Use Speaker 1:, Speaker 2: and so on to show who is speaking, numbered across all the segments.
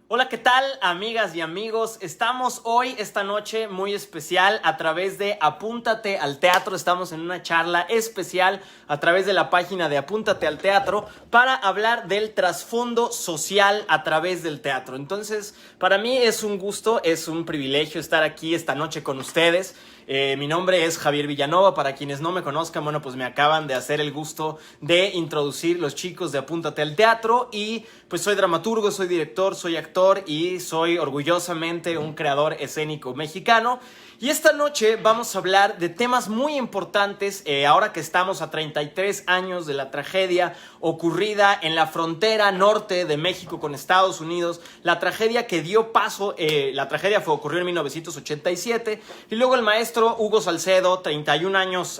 Speaker 1: Hola, ¿qué tal, amigas y amigos? Estamos hoy, esta noche muy especial a través de Apúntate al Teatro. Estamos en una charla especial a través de la página de Apúntate al Teatro para hablar del trasfondo social a través del teatro. Entonces, para mí es un gusto, es un privilegio estar aquí esta noche con ustedes. Mi nombre es Javier Villanova. Para quienes no me conozcan, bueno, pues me acaban de hacer el gusto de introducir los chicos de Apúntate al Teatro y pues soy dramaturgo, soy director, soy actor y soy orgullosamente un creador escénico mexicano. Y esta noche vamos a hablar de temas muy importantes ahora que estamos a 33 años de la tragedia ocurrida en la frontera norte de México con Estados Unidos, la tragedia que dio paso, ocurrió en 1987 y luego el maestro Hugo Salcedo,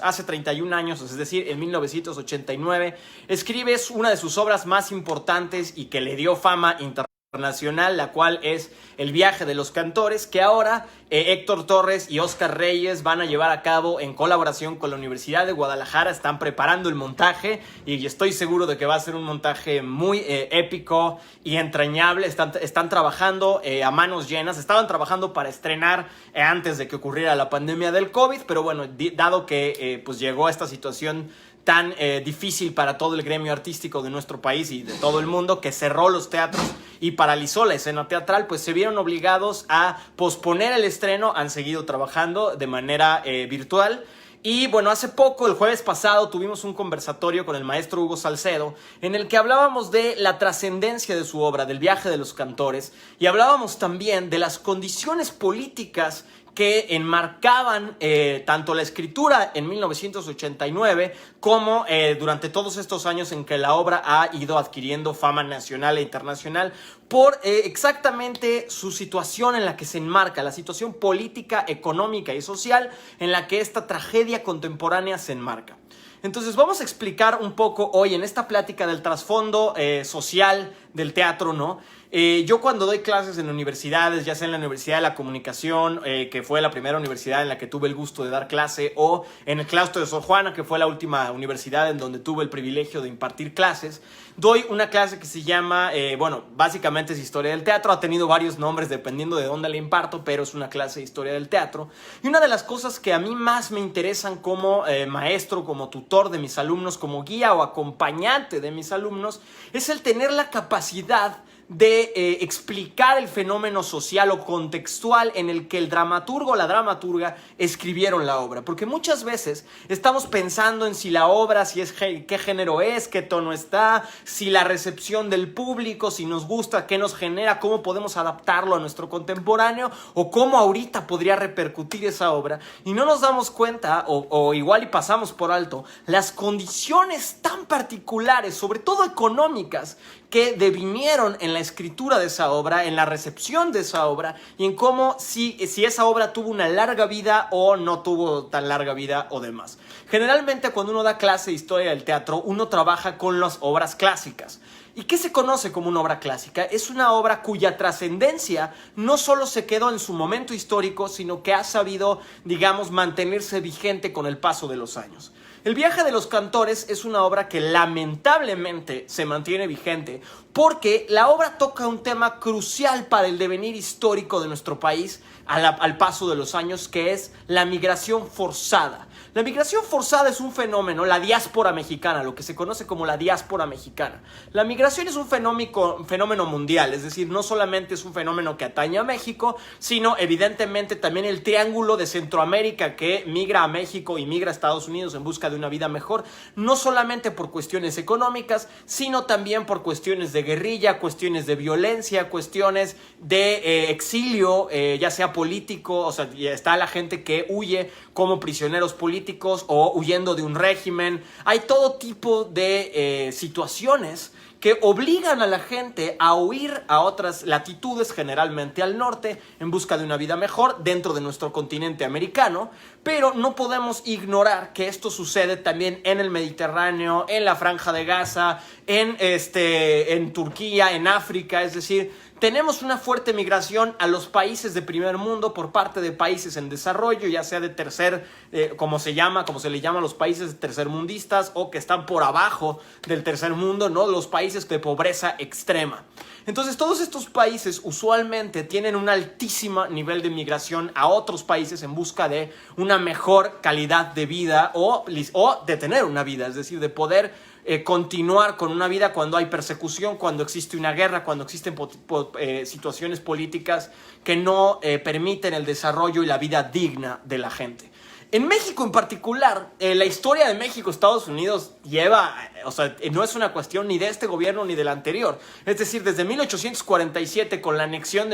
Speaker 1: hace 31 años, es decir, en 1989, escribe una de sus obras más importantes y que le dio fama internacional, la cual es El viaje de los cantores, que ahora Héctor Torres y Óscar Reyes van a llevar a cabo en colaboración con la Universidad de Guadalajara. Están preparando el montaje y estoy seguro de que va a ser un montaje muy épico y entrañable. Están trabajando a manos llenas. Estaban trabajando para estrenar antes de que ocurriera la pandemia del COVID, pero bueno, dado que pues llegó esta situación tan difícil para todo el gremio artístico de nuestro país y de todo el mundo, que cerró los teatros y paralizó la escena teatral, pues se vieron obligados a posponer el estreno. Han seguido trabajando de manera virtual. Y bueno, hace poco, el jueves pasado, tuvimos un conversatorio con el maestro Hugo Salcedo en el que hablábamos de la trascendencia de su obra, del viaje de los cantores, y hablábamos también de las condiciones políticas que enmarcaban tanto la escritura en 1989 como durante todos estos años en que la obra ha ido adquiriendo fama nacional e internacional por exactamente su situación en la que se enmarca, la situación política, económica y social en la que esta tragedia contemporánea se enmarca. Entonces vamos a explicar un poco hoy en esta plática del trasfondo social del teatro, ¿no? Yo cuando doy clases en universidades, ya sea en la Universidad de la Comunicación, que fue la primera universidad en la que tuve el gusto de dar clase, o en el Claustro de Sor Juana, que fue la última universidad en donde tuve el privilegio de impartir clases, doy una clase que se llama, básicamente es Historia del Teatro. Ha tenido varios nombres dependiendo de dónde la imparto, pero es una clase de Historia del Teatro. Y una de las cosas que a mí más me interesan como maestro, como tutor de mis alumnos, como guía o acompañante de mis alumnos, es el tener la capacidad de explicar el fenómeno social o contextual en el que el dramaturgo o la dramaturga escribieron la obra. Porque muchas veces estamos pensando en si la obra, qué género es, qué tono está, si la recepción del público, si nos gusta, qué nos genera, cómo podemos adaptarlo a nuestro contemporáneo o cómo ahorita podría repercutir esa obra. Y no nos damos cuenta, o igual y pasamos por alto, las condiciones tan particulares, sobre todo económicas, que devinieron en la escritura de esa obra, en la recepción de esa obra y en cómo si esa obra tuvo una larga vida o no tuvo tan larga vida o demás. Generalmente cuando uno da clase de historia del teatro, uno trabaja con las obras clásicas. ¿Y qué se conoce como una obra clásica? Es una obra cuya trascendencia no solo se quedó en su momento histórico, sino que ha sabido, digamos, mantenerse vigente con el paso de los años. El viaje de los cantores es una obra que lamentablemente se mantiene vigente porque la obra toca un tema crucial para el devenir histórico de nuestro país al paso de los años, que es la migración forzada. La migración forzada es un fenómeno, la diáspora mexicana, lo que se conoce como la diáspora mexicana. La migración es un fenómeno mundial, es decir, no solamente es un fenómeno que atañe a México, sino evidentemente también el triángulo de Centroamérica que migra a México y migra a Estados Unidos en busca de una vida mejor, no solamente por cuestiones económicas, sino también por cuestiones de guerrilla, cuestiones de violencia, cuestiones de exilio, ya sea político, o sea, está la gente que huye como prisioneros políticos o huyendo de un régimen. Hay todo tipo de situaciones que obligan a la gente a huir a otras latitudes, generalmente al norte, en busca de una vida mejor dentro de nuestro continente americano, pero no podemos ignorar que esto sucede también en el Mediterráneo, en la Franja de Gaza, en Turquía, en África. Es decir, tenemos una fuerte migración a los países de primer mundo por parte de países en desarrollo, ya sea de como se le llama a los países tercermundistas o que están por abajo del tercer mundo, ¿no? Los países países de pobreza extrema. Entonces, todos estos países usualmente tienen un altísimo nivel de migración a otros países en busca de una mejor calidad de vida o de tener una vida, es decir, de poder continuar con una vida cuando hay persecución, cuando existe una guerra, cuando existen situaciones políticas que no permiten el desarrollo y la vida digna de la gente. En México en particular, la historia de México, Estados Unidos no es una cuestión ni de este gobierno ni del anterior. Es decir, desde 1847, con la anexión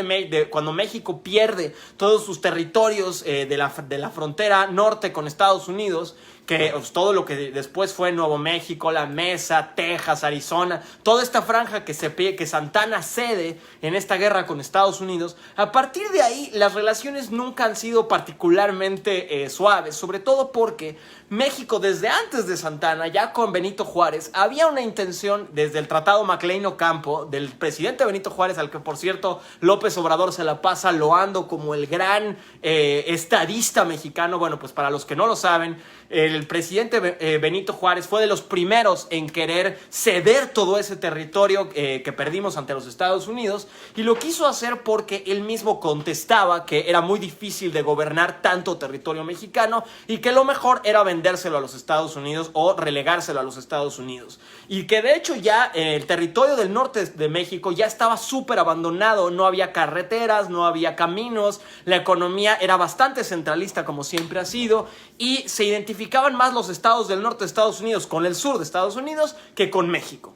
Speaker 1: cuando México pierde todos sus territorios de la frontera norte con Estados Unidos, que todo lo que después fue Nuevo México, La Mesa, Texas, Arizona, toda esta franja que Santana cede en esta guerra con Estados Unidos, a partir de ahí las relaciones nunca han sido particularmente suaves, sobre todo porque México desde antes de Santana, ya con Benito Juárez, había una intención desde el Tratado Maclean-Ocampo del presidente Benito Juárez, al que por cierto López Obrador se la pasa loando como el gran estadista mexicano. Bueno, pues para los que no lo saben, el presidente Benito Juárez fue de los primeros en querer ceder todo ese territorio que perdimos ante los Estados Unidos, y lo quiso hacer porque él mismo contestaba que era muy difícil de gobernar tanto territorio mexicano y que lo mejor era vendérselo a los Estados Unidos o relegárselo a los Estados Unidos. Y que de hecho ya el territorio del norte de México ya estaba súper abandonado, no había carreteras, no había caminos, la economía era bastante centralista como siempre ha sido, y se identificaban más los estados del norte de Estados Unidos con el sur de Estados Unidos que con México.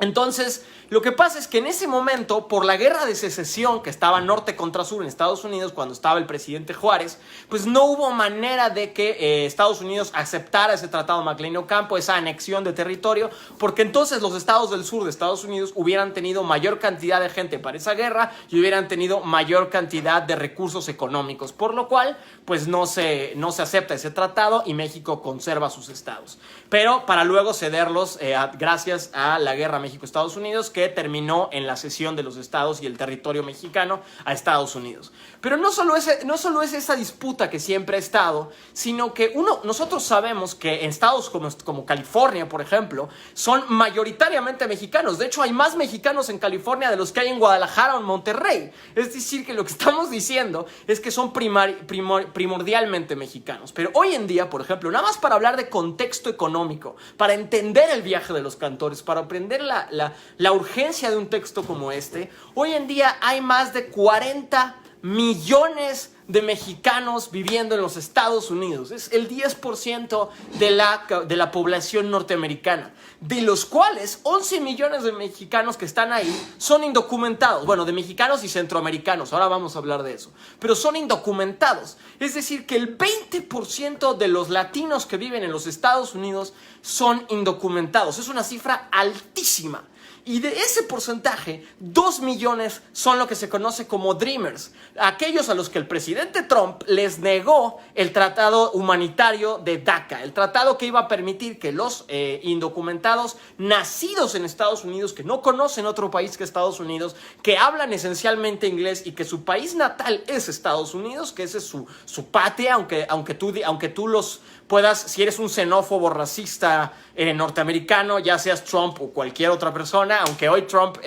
Speaker 1: Entonces, lo que pasa es que en ese momento, por la guerra de secesión que estaba norte contra sur en Estados Unidos, cuando estaba el presidente Juárez, pues no hubo manera de que Estados Unidos aceptara ese tratado Maclean-Ocampo, esa anexión de territorio, porque entonces los estados del sur de Estados Unidos hubieran tenido mayor cantidad de gente para esa guerra y hubieran tenido mayor cantidad de recursos económicos, por lo cual pues no se acepta ese tratado y México conserva sus estados. Pero para luego cederlos gracias a la guerra México-Estados Unidos, que terminó en la cesión de los estados y el territorio mexicano a Estados Unidos. Pero no solo es esa disputa que siempre ha estado, sino que nosotros sabemos que en estados como California, por ejemplo, son mayoritariamente mexicanos. De hecho, hay más mexicanos en California de los que hay en Guadalajara o en Monterrey. Es decir, que lo que estamos diciendo es que son primordialmente mexicanos. Pero hoy en día, por ejemplo, nada más para hablar de contexto económico, para entender el viaje de los cantores, para aprender la urgencia de un texto como este, hoy en día hay más de 40 millones de mexicanos viviendo en los Estados Unidos. Es el 10% de la población norteamericana, de los cuales 11 millones de mexicanos que están ahí son indocumentados. Bueno, de mexicanos y centroamericanos, ahora vamos a hablar de eso, pero son indocumentados. Es decir, que el 20% de los latinos que viven en los Estados Unidos son indocumentados. Es una cifra altísima. Y de ese porcentaje, 2 millones son lo que se conoce como Dreamers, aquellos a los que el presidente Trump les negó el tratado humanitario de DACA, el tratado que iba a permitir que los indocumentados nacidos en Estados Unidos, que no conocen otro país que Estados Unidos, que hablan esencialmente inglés y que su país natal es Estados Unidos, que ese es su patria, aunque tú los puedas, si eres un xenófobo racista norteamericano, ya seas Trump o cualquier otra persona, aunque hoy Trump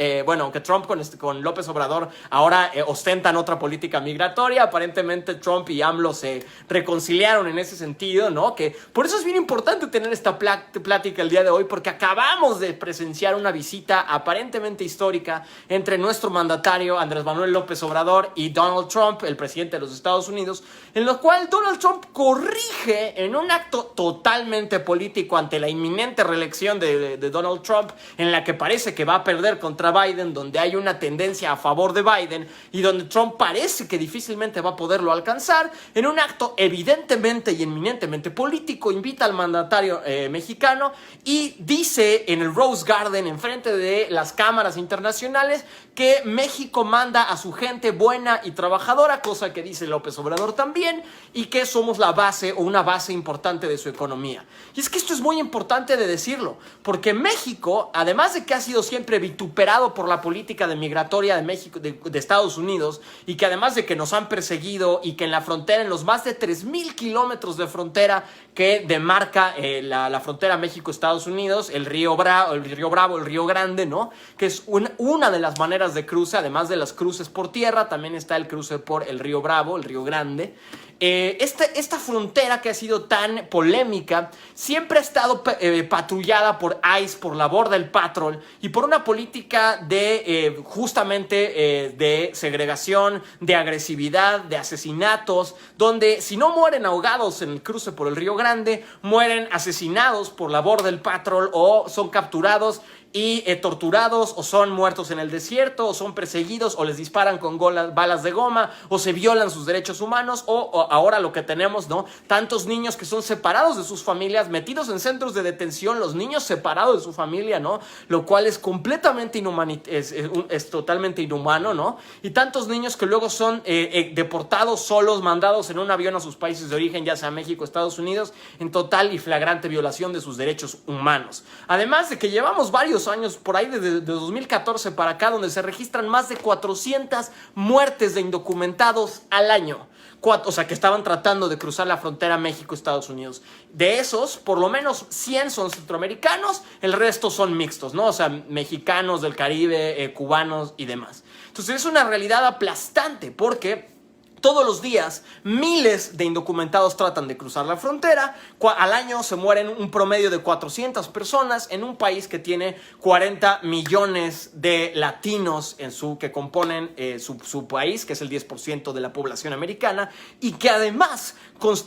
Speaker 1: con López Obrador ahora ostentan otra política migratoria, aparentemente Trump y AMLO se reconciliaron en ese sentido, ¿no? Que por eso es bien importante tener esta plática el día de hoy, porque acabamos de presenciar una visita aparentemente histórica entre nuestro mandatario Andrés Manuel López Obrador y Donald Trump, el presidente de los Estados Unidos, en lo cual Donald Trump corrige en un acto totalmente político ante la inminente reelección de Donald Trump, en la que parece que va a perder contra Biden, donde hay una tendencia a favor de Biden y donde Trump parece que difícilmente va a poderlo alcanzar. En un acto evidentemente y eminentemente político, invita al mandatario mexicano y dice en el Rose Garden, enfrente de las cámaras internacionales, que México manda a su gente buena y trabajadora, cosa que dice López Obrador también, y que somos la base o una base importante de su economía. Y es que esto es muy importante de decirlo, porque México, además de que ha sido siempre vituperado por la política migratoria de México, de Estados Unidos, y que además de que nos han perseguido y que en la frontera, en los más de 3,000 kilómetros de frontera que demarca la frontera México-Estados Unidos, el río Bravo, el río Grande, ¿no? Que es una de las maneras de cruce, además de las cruces por tierra, también está el cruce por el río Bravo, el río Grande. Esta frontera que ha sido tan polémica siempre ha estado patrullada por ICE, por la Border Patrol y por una política de justamente de segregación, de agresividad, de asesinatos, donde si no mueren ahogados en el cruce por el Río Grande, mueren asesinados por la Border Patrol o son capturados y torturados, o son muertos en el desierto, o son perseguidos, o les disparan con balas de goma, o se violan sus derechos humanos, o ahora lo que tenemos, ¿no? Tantos niños que son separados de sus familias, metidos en centros de detención, los niños separados de su familia, ¿no? Lo cual es completamente es totalmente inhumano, ¿no? Y tantos niños que luego son deportados solos, mandados en un avión a sus países de origen, ya sea México, Estados Unidos, en total y flagrante violación de sus derechos humanos. Además de que llevamos varios años, por ahí de 2014 para acá, donde se registran más de 400 muertes de indocumentados al año. O sea, que estaban tratando de cruzar la frontera México-Estados Unidos. De esos, por lo menos 100 son centroamericanos, el resto son mixtos, ¿no? O sea, mexicanos del Caribe, cubanos y demás. Entonces es una realidad aplastante porque todos los días, miles de indocumentados tratan de cruzar la frontera. Al año se mueren un promedio de 400 personas en un país que tiene 40 millones de latinos que componen su país, que es el 10% de la población americana, y que además,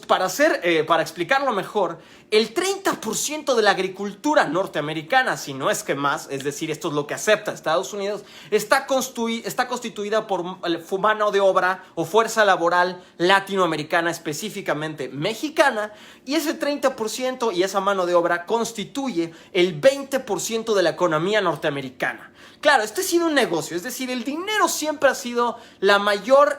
Speaker 1: para explicarlo mejor, el 30% de la agricultura norteamericana, si no es que más, es decir, esto es lo que acepta Estados Unidos, está constituida por mano de obra o fuerza laboral latinoamericana, específicamente mexicana, y ese 30% y esa mano de obra constituye el 20% de la economía norteamericana. Claro, este ha sido un negocio, es decir, el dinero siempre ha sido la mayor,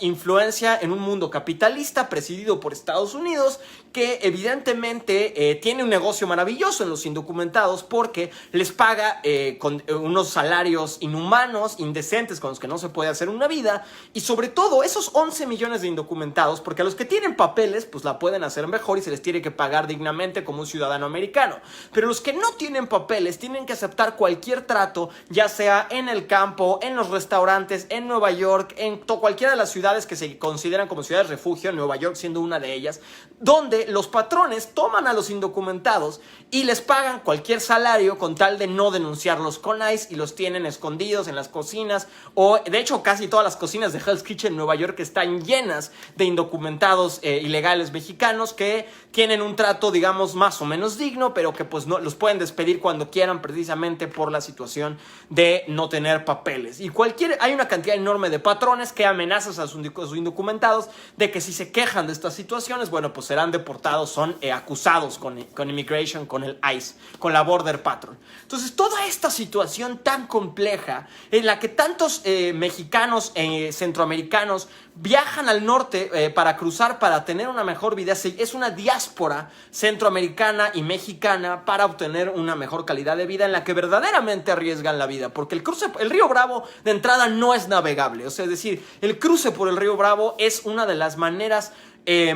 Speaker 1: influencia en un mundo capitalista presidido por Estados Unidos, que evidentemente tiene un negocio maravilloso en los indocumentados porque les paga con unos salarios inhumanos, indecentes, con los que no se puede hacer una vida, y sobre todo esos 11 millones de indocumentados, porque a los que tienen papeles pues la pueden hacer mejor y se les tiene que pagar dignamente como un ciudadano americano, pero los que no tienen papeles tienen que aceptar cualquier trato, ya sea en el campo, en los restaurantes, en Nueva York, en cualquiera de las ciudades que se consideran como ciudades refugio, Nueva York siendo una de ellas, donde los patrones toman a los indocumentados y les pagan cualquier salario con tal de no denunciarlos con ICE y los tienen escondidos en las cocinas, o de hecho casi todas las cocinas de Hell's Kitchen en Nueva York están llenas de indocumentados ilegales mexicanos que tienen un trato, digamos, más o menos digno, pero que pues no los pueden despedir cuando quieran precisamente por la situación de no tener papeles. Y hay una cantidad enorme de patrones que amenazan a sus indocumentados de que si se quejan de estas situaciones, bueno, pues serán deportados, son acusados con Immigration, con el ICE, con la Border Patrol. Entonces, toda esta situación tan compleja en la que tantos mexicanos, centroamericanos viajan al norte para cruzar, para tener una mejor vida, es una diáspora centroamericana y mexicana para obtener una mejor calidad de vida en la que verdaderamente arriesgan la vida, porque el río Bravo de entrada no es navegable, o sea, es decir, el cruce por el río Bravo es una de las maneras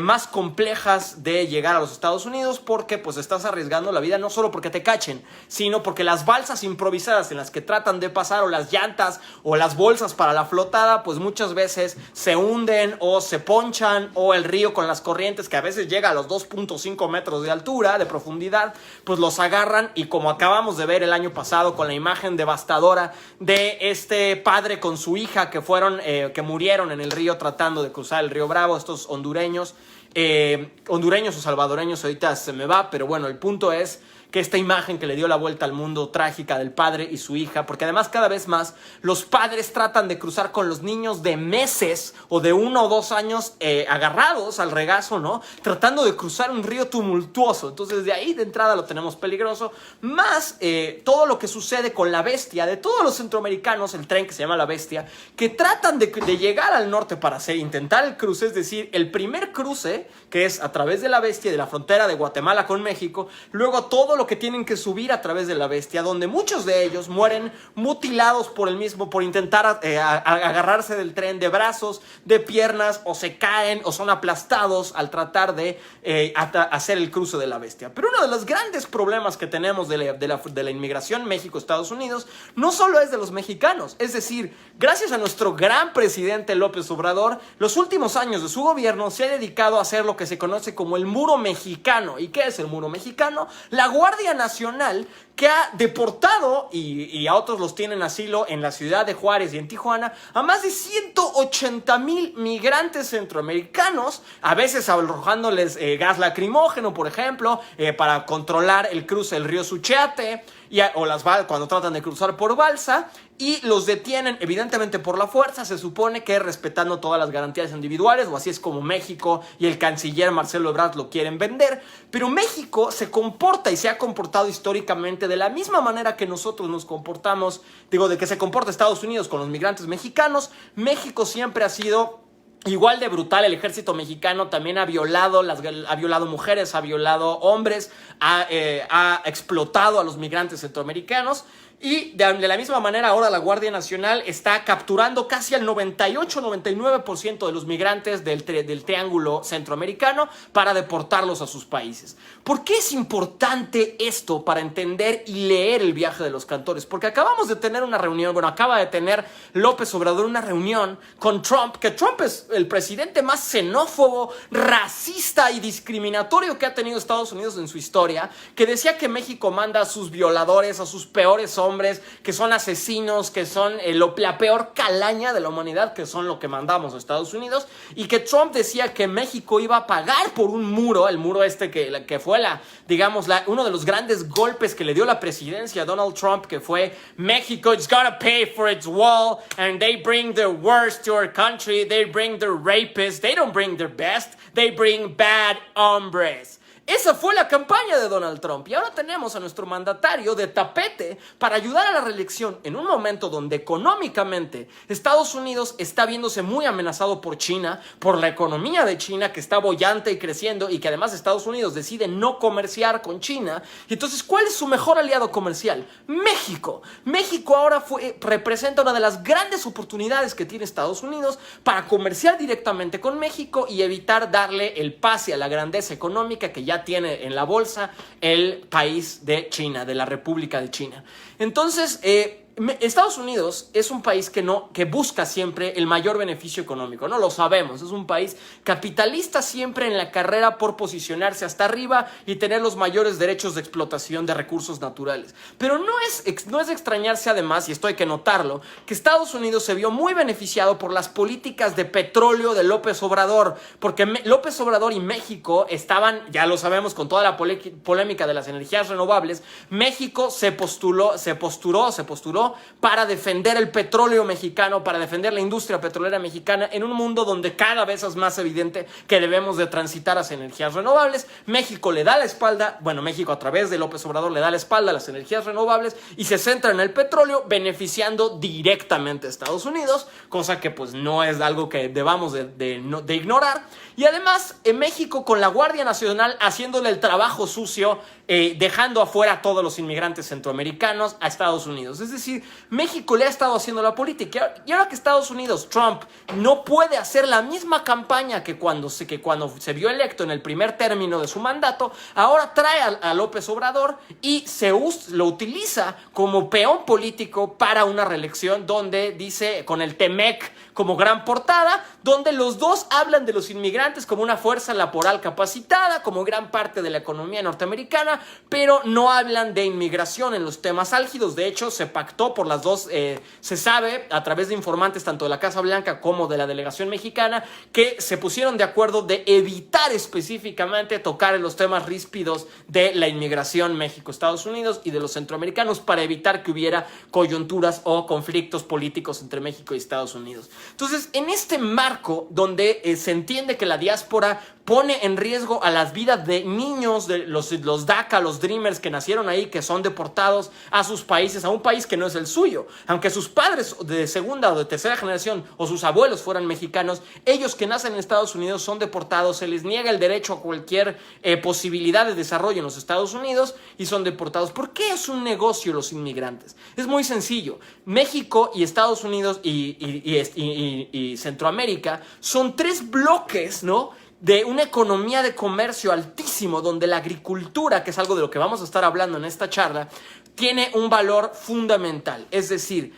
Speaker 1: más complejas de llegar a los Estados Unidos, porque pues estás arriesgando la vida no solo porque te cachen, sino porque las balsas improvisadas en las que tratan de pasar, o las llantas o las bolsas para la flotada, pues muchas veces se hunden o se ponchan, o el río con las corrientes, que a veces llega a los 2.5 metros de altura, de profundidad, pues los agarran, y como acabamos de ver el año pasado con la imagen devastadora de este padre con su hija que murieron en el río tratando de cruzar el río Bravo, estos hondureños, hondureños o salvadoreños, ahorita se me va, pero bueno, el punto es que esta imagen que le dio la vuelta al mundo trágica del padre y su hija, porque además cada vez más los padres tratan de cruzar con los niños de meses o de 1 o 2 años agarrados al regazo, ¿no? Tratando de cruzar un río tumultuoso. Entonces de ahí de entrada lo tenemos peligroso, más todo lo que sucede con la bestia de todos los centroamericanos, el tren que se llama la bestia, que tratan de llegar al norte para intentar el cruce, es decir, el primer cruce, que es a través de la bestia y de la frontera de Guatemala con México, luego todo lo que tienen que subir a través de la bestia, donde muchos de ellos mueren mutilados por intentar agarrarse del tren de brazos, de piernas, o se caen o son aplastados al tratar de hacer el cruce de la bestia. Pero uno de los grandes problemas que tenemos de la inmigración México-Estados Unidos no solo es de los mexicanos, es decir, gracias a nuestro gran presidente López Obrador, los últimos años de su gobierno se ha dedicado a hacer lo que se conoce como el muro mexicano. ¿Y qué es el muro mexicano? La Guardia Nacional, que ha deportado y a otros los tienen asilo en la ciudad de Juárez y en Tijuana a más de 180,000 migrantes centroamericanos, a veces arrojándoles gas lacrimógeno, por ejemplo, para controlar el cruce del río Suchiate, cuando tratan de cruzar por balsa, y los detienen evidentemente por la fuerza, se supone que respetando todas las garantías individuales, o así es como México y el canciller Marcelo Ebrard lo quieren vender. Pero México se comporta y se ha comportado históricamente de la misma manera que nosotros nos comportamos, de que se comporta Estados Unidos con los migrantes mexicanos. México siempre ha sido igual de brutal. El ejército mexicano también ha violado mujeres, ha violado hombres, ha explotado a los migrantes centroamericanos. Y de la misma manera ahora la Guardia Nacional está capturando casi al 98-99% de los migrantes del triángulo centroamericano para deportarlos a sus países. ¿Por qué es importante esto para entender y leer el viaje de los cantores? Porque acabamos de tener una reunión, acaba de tener López Obrador una reunión con Trump, que Trump es el presidente más xenófobo, racista y discriminatorio que ha tenido Estados Unidos en su historia, que decía que México manda a sus violadores, a sus peores hombres, que son asesinos, que son la peor calaña de la humanidad, que son lo que mandamos a Estados Unidos, y que Trump decía que México iba a pagar por un muro, el muro que fue uno de los grandes golpes que le dio la presidencia a Donald Trump, que fue México is gonna pay for its wall, and they bring their worst to our country, they bring their rapists, they don't bring their best, they bring bad hombres. Esa fue la campaña de Donald Trump, y ahora tenemos a nuestro mandatario de tapete para ayudar a la reelección en un momento donde económicamente Estados Unidos está viéndose muy amenazado por China, por la economía de China que está boyante y creciendo, y que además Estados Unidos decide no comerciar con China. Y entonces, ¿cuál es su mejor aliado comercial? México. México ahora representa una de las grandes oportunidades que tiene Estados Unidos para comerciar directamente con México y evitar darle el pase a la grandeza económica que ya tiene en la bolsa el país de China, de la República de China. Entonces, Estados Unidos es un país que busca siempre el mayor beneficio económico, ¿no? Lo sabemos, es un país capitalista siempre en la carrera por posicionarse hasta arriba y tener los mayores derechos de explotación de recursos naturales. Pero no es extrañarse además, y esto hay que notarlo, que Estados Unidos se vio muy beneficiado por las políticas de petróleo de López Obrador, porque López Obrador y México estaban, ya lo sabemos, con toda la polémica de las energías renovables. México se posturó para defender el petróleo mexicano, para defender la industria petrolera mexicana en un mundo donde cada vez es más evidente que debemos de transitar hacia energías renovables. México le da la espalda, México a través de López Obrador le da la espalda a las energías renovables y se centra en el petróleo, beneficiando directamente a Estados Unidos, cosa que pues no es algo que debamos de ignorar. Y además, en México, con la Guardia Nacional haciéndole el trabajo sucio, dejando afuera a todos los inmigrantes centroamericanos a Estados Unidos. Es decir, México le ha estado haciendo la política. Y ahora que Estados Unidos, Trump, no puede hacer la misma campaña que cuando se vio electo en el primer término de su mandato, ahora trae a López Obrador y lo utiliza como peón político para una reelección donde dice, con el TEMEC como gran portada, donde los dos hablan de los inmigrantes como una fuerza laboral capacitada, como gran parte de la economía norteamericana, pero no hablan de inmigración en los temas álgidos. De hecho, se pactó por las dos, se sabe a través de informantes tanto de la Casa Blanca como de la delegación mexicana, que se pusieron de acuerdo de evitar específicamente tocar en los temas ríspidos de la inmigración México-Estados Unidos y de los centroamericanos, para evitar que hubiera coyunturas o conflictos políticos entre México y Estados Unidos. Entonces, en este marco donde se entiende que la diáspora pone en riesgo a las vidas de niños, de los DACA, los Dreamers que nacieron ahí, que son deportados a sus países, a un país que no es el suyo. Aunque sus padres de segunda o de tercera generación o sus abuelos fueran mexicanos, ellos que nacen en Estados Unidos son deportados, se les niega el derecho a cualquier posibilidad de desarrollo en los Estados Unidos y son deportados. ¿Por qué es un negocio los inmigrantes? Es muy sencillo. México y Estados Unidos y Centroamérica son tres bloques, ¿no?, de una economía de comercio altísimo, donde la agricultura, que es algo de lo que vamos a estar hablando en esta charla, tiene un valor fundamental. Es decir,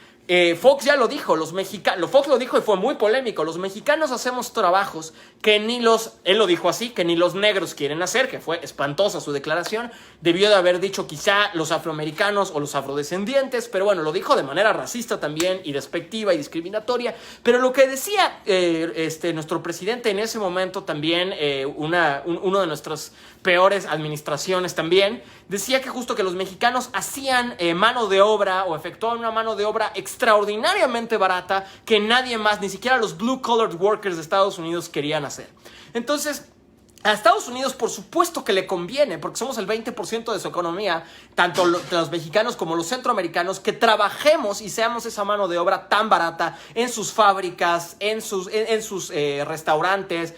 Speaker 1: Fox ya lo dijo, Fox lo dijo y fue muy polémico: los mexicanos hacemos trabajos que él lo dijo así, que ni los negros quieren hacer, que fue espantosa su declaración. Debió de haber dicho quizá los afroamericanos o los afrodescendientes, pero bueno, lo dijo de manera racista también y despectiva y discriminatoria. Pero lo que decía nuestro presidente en ese momento también, uno de nuestras peores administraciones también, decía que justo que los mexicanos hacían mano de obra o efectuaban una mano de obra extraordinariamente barata que nadie más, ni siquiera los blue collar workers de Estados Unidos, querían hacer. Entonces, a Estados Unidos por supuesto que le conviene, porque somos el 20% de su economía, tanto los mexicanos como los centroamericanos, que trabajemos y seamos esa mano de obra tan barata en sus fábricas, en sus restaurantes,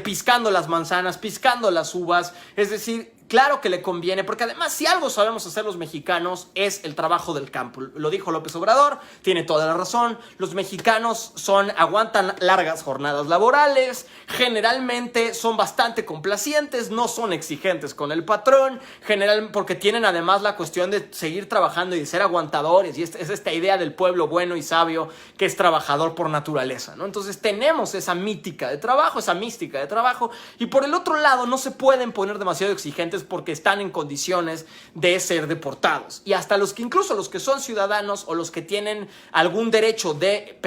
Speaker 1: piscando las manzanas, piscando las uvas. Es decir, claro que le conviene, porque además, si algo sabemos hacer los mexicanos, es el trabajo del campo. Lo dijo López Obrador, tiene toda la razón. Los mexicanos aguantan largas jornadas laborales, generalmente son bastante complacientes, no son exigentes con el patrón, porque tienen además la cuestión de seguir trabajando y de ser aguantadores, y es esta idea del pueblo bueno y sabio que es trabajador por naturaleza, ¿no? Entonces tenemos esa mística de trabajo, y por el otro lado no se pueden poner demasiado exigentes porque están en condiciones de ser deportados. Y hasta incluso los que son ciudadanos o los que tienen algún derecho de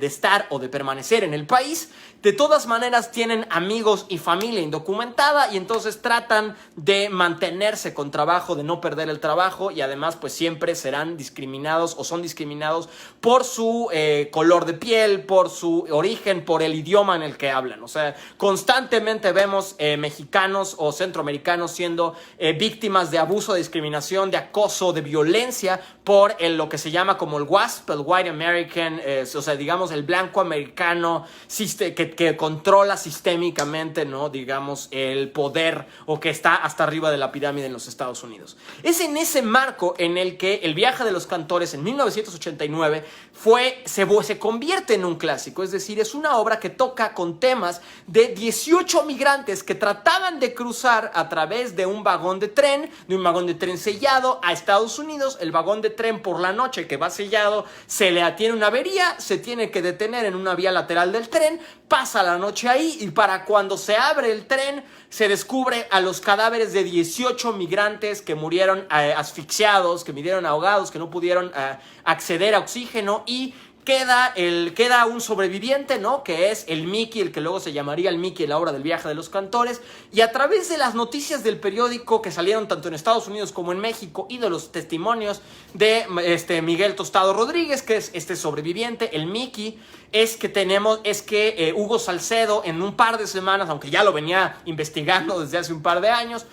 Speaker 1: estar o de permanecer en el país, de todas maneras tienen amigos y familia indocumentada, y entonces tratan de mantenerse con trabajo, de no perder el trabajo, y además pues siempre serán discriminados o son discriminados por su color de piel, por su origen, por el idioma en el que hablan. O sea, constantemente vemos mexicanos o centroamericanos siendo víctimas de abuso, de discriminación, de acoso, de violencia por lo que se llama como el WASP, el White American, o sea, digamos el blanco americano, que controla sistémicamente, ¿no?, digamos, el poder, o que está hasta arriba de la pirámide en los Estados Unidos. Es en ese marco en el que El viaje de los cantores en 1989 se convierte en un clásico. Es decir, es una obra que toca con temas de 18 migrantes que trataban de cruzar a través de un vagón de tren sellado a Estados Unidos. El vagón de tren por la noche que va sellado tiene una avería, se tiene que detener en una vía lateral del tren, pasa la noche ahí, y para cuando se abre el tren se descubre a los cadáveres de 18 migrantes que murieron asfixiados, que murieron ahogados, que no pudieron acceder a oxígeno, y queda un sobreviviente, ¿no?, que es el Mickey, el que luego se llamaría el Mickey en la obra del viaje de los cantores. Y a través de las noticias del periódico que salieron tanto en Estados Unidos como en México, y de los testimonios de Miguel Tostado Rodríguez, que es este sobreviviente, el Mickey, es que Hugo Salcedo en un par de semanas, aunque ya lo venía investigando desde hace un par de años,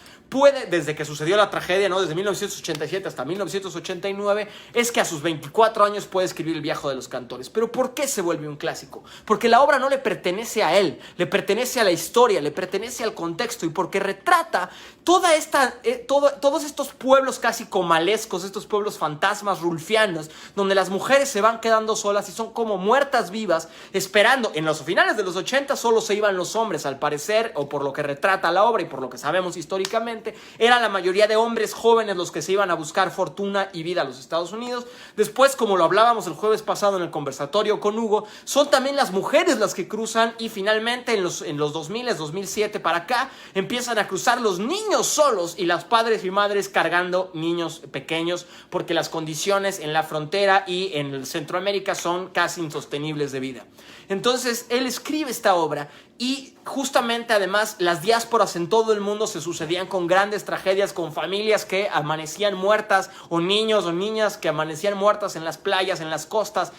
Speaker 1: desde que sucedió la tragedia, ¿no?, desde 1987 hasta 1989, es que a sus 24 años puede escribir El viaje de los cantores. ¿Pero por qué se vuelve un clásico? Porque la obra no le pertenece a él, le pertenece a la historia, le pertenece al contexto, y porque retrata todos estos pueblos casi comalescos, estos pueblos fantasmas rulfianos, donde las mujeres se van quedando solas y son como muertas vivas, esperando. En los finales de los 80 solo se iban los hombres, al parecer, o por lo que retrata la obra y por lo que sabemos históricamente, inicialmente era la mayoría de hombres jóvenes los que se iban a buscar fortuna y vida a los Estados Unidos. Después, como lo hablábamos el jueves pasado en el conversatorio con Hugo, son también las mujeres las que cruzan, y finalmente en los 2000, 2007 para acá, empiezan a cruzar los niños solos y las padres y madres cargando niños pequeños, porque las condiciones en la frontera y en Centroamérica son casi insostenibles de vida. Entonces él escribe esta obra, y justamente además las diásporas en todo el mundo se sucedían con grandes tragedias, con familias que amanecían muertas, o niños o niñas que amanecían muertas en las playas, en las costas,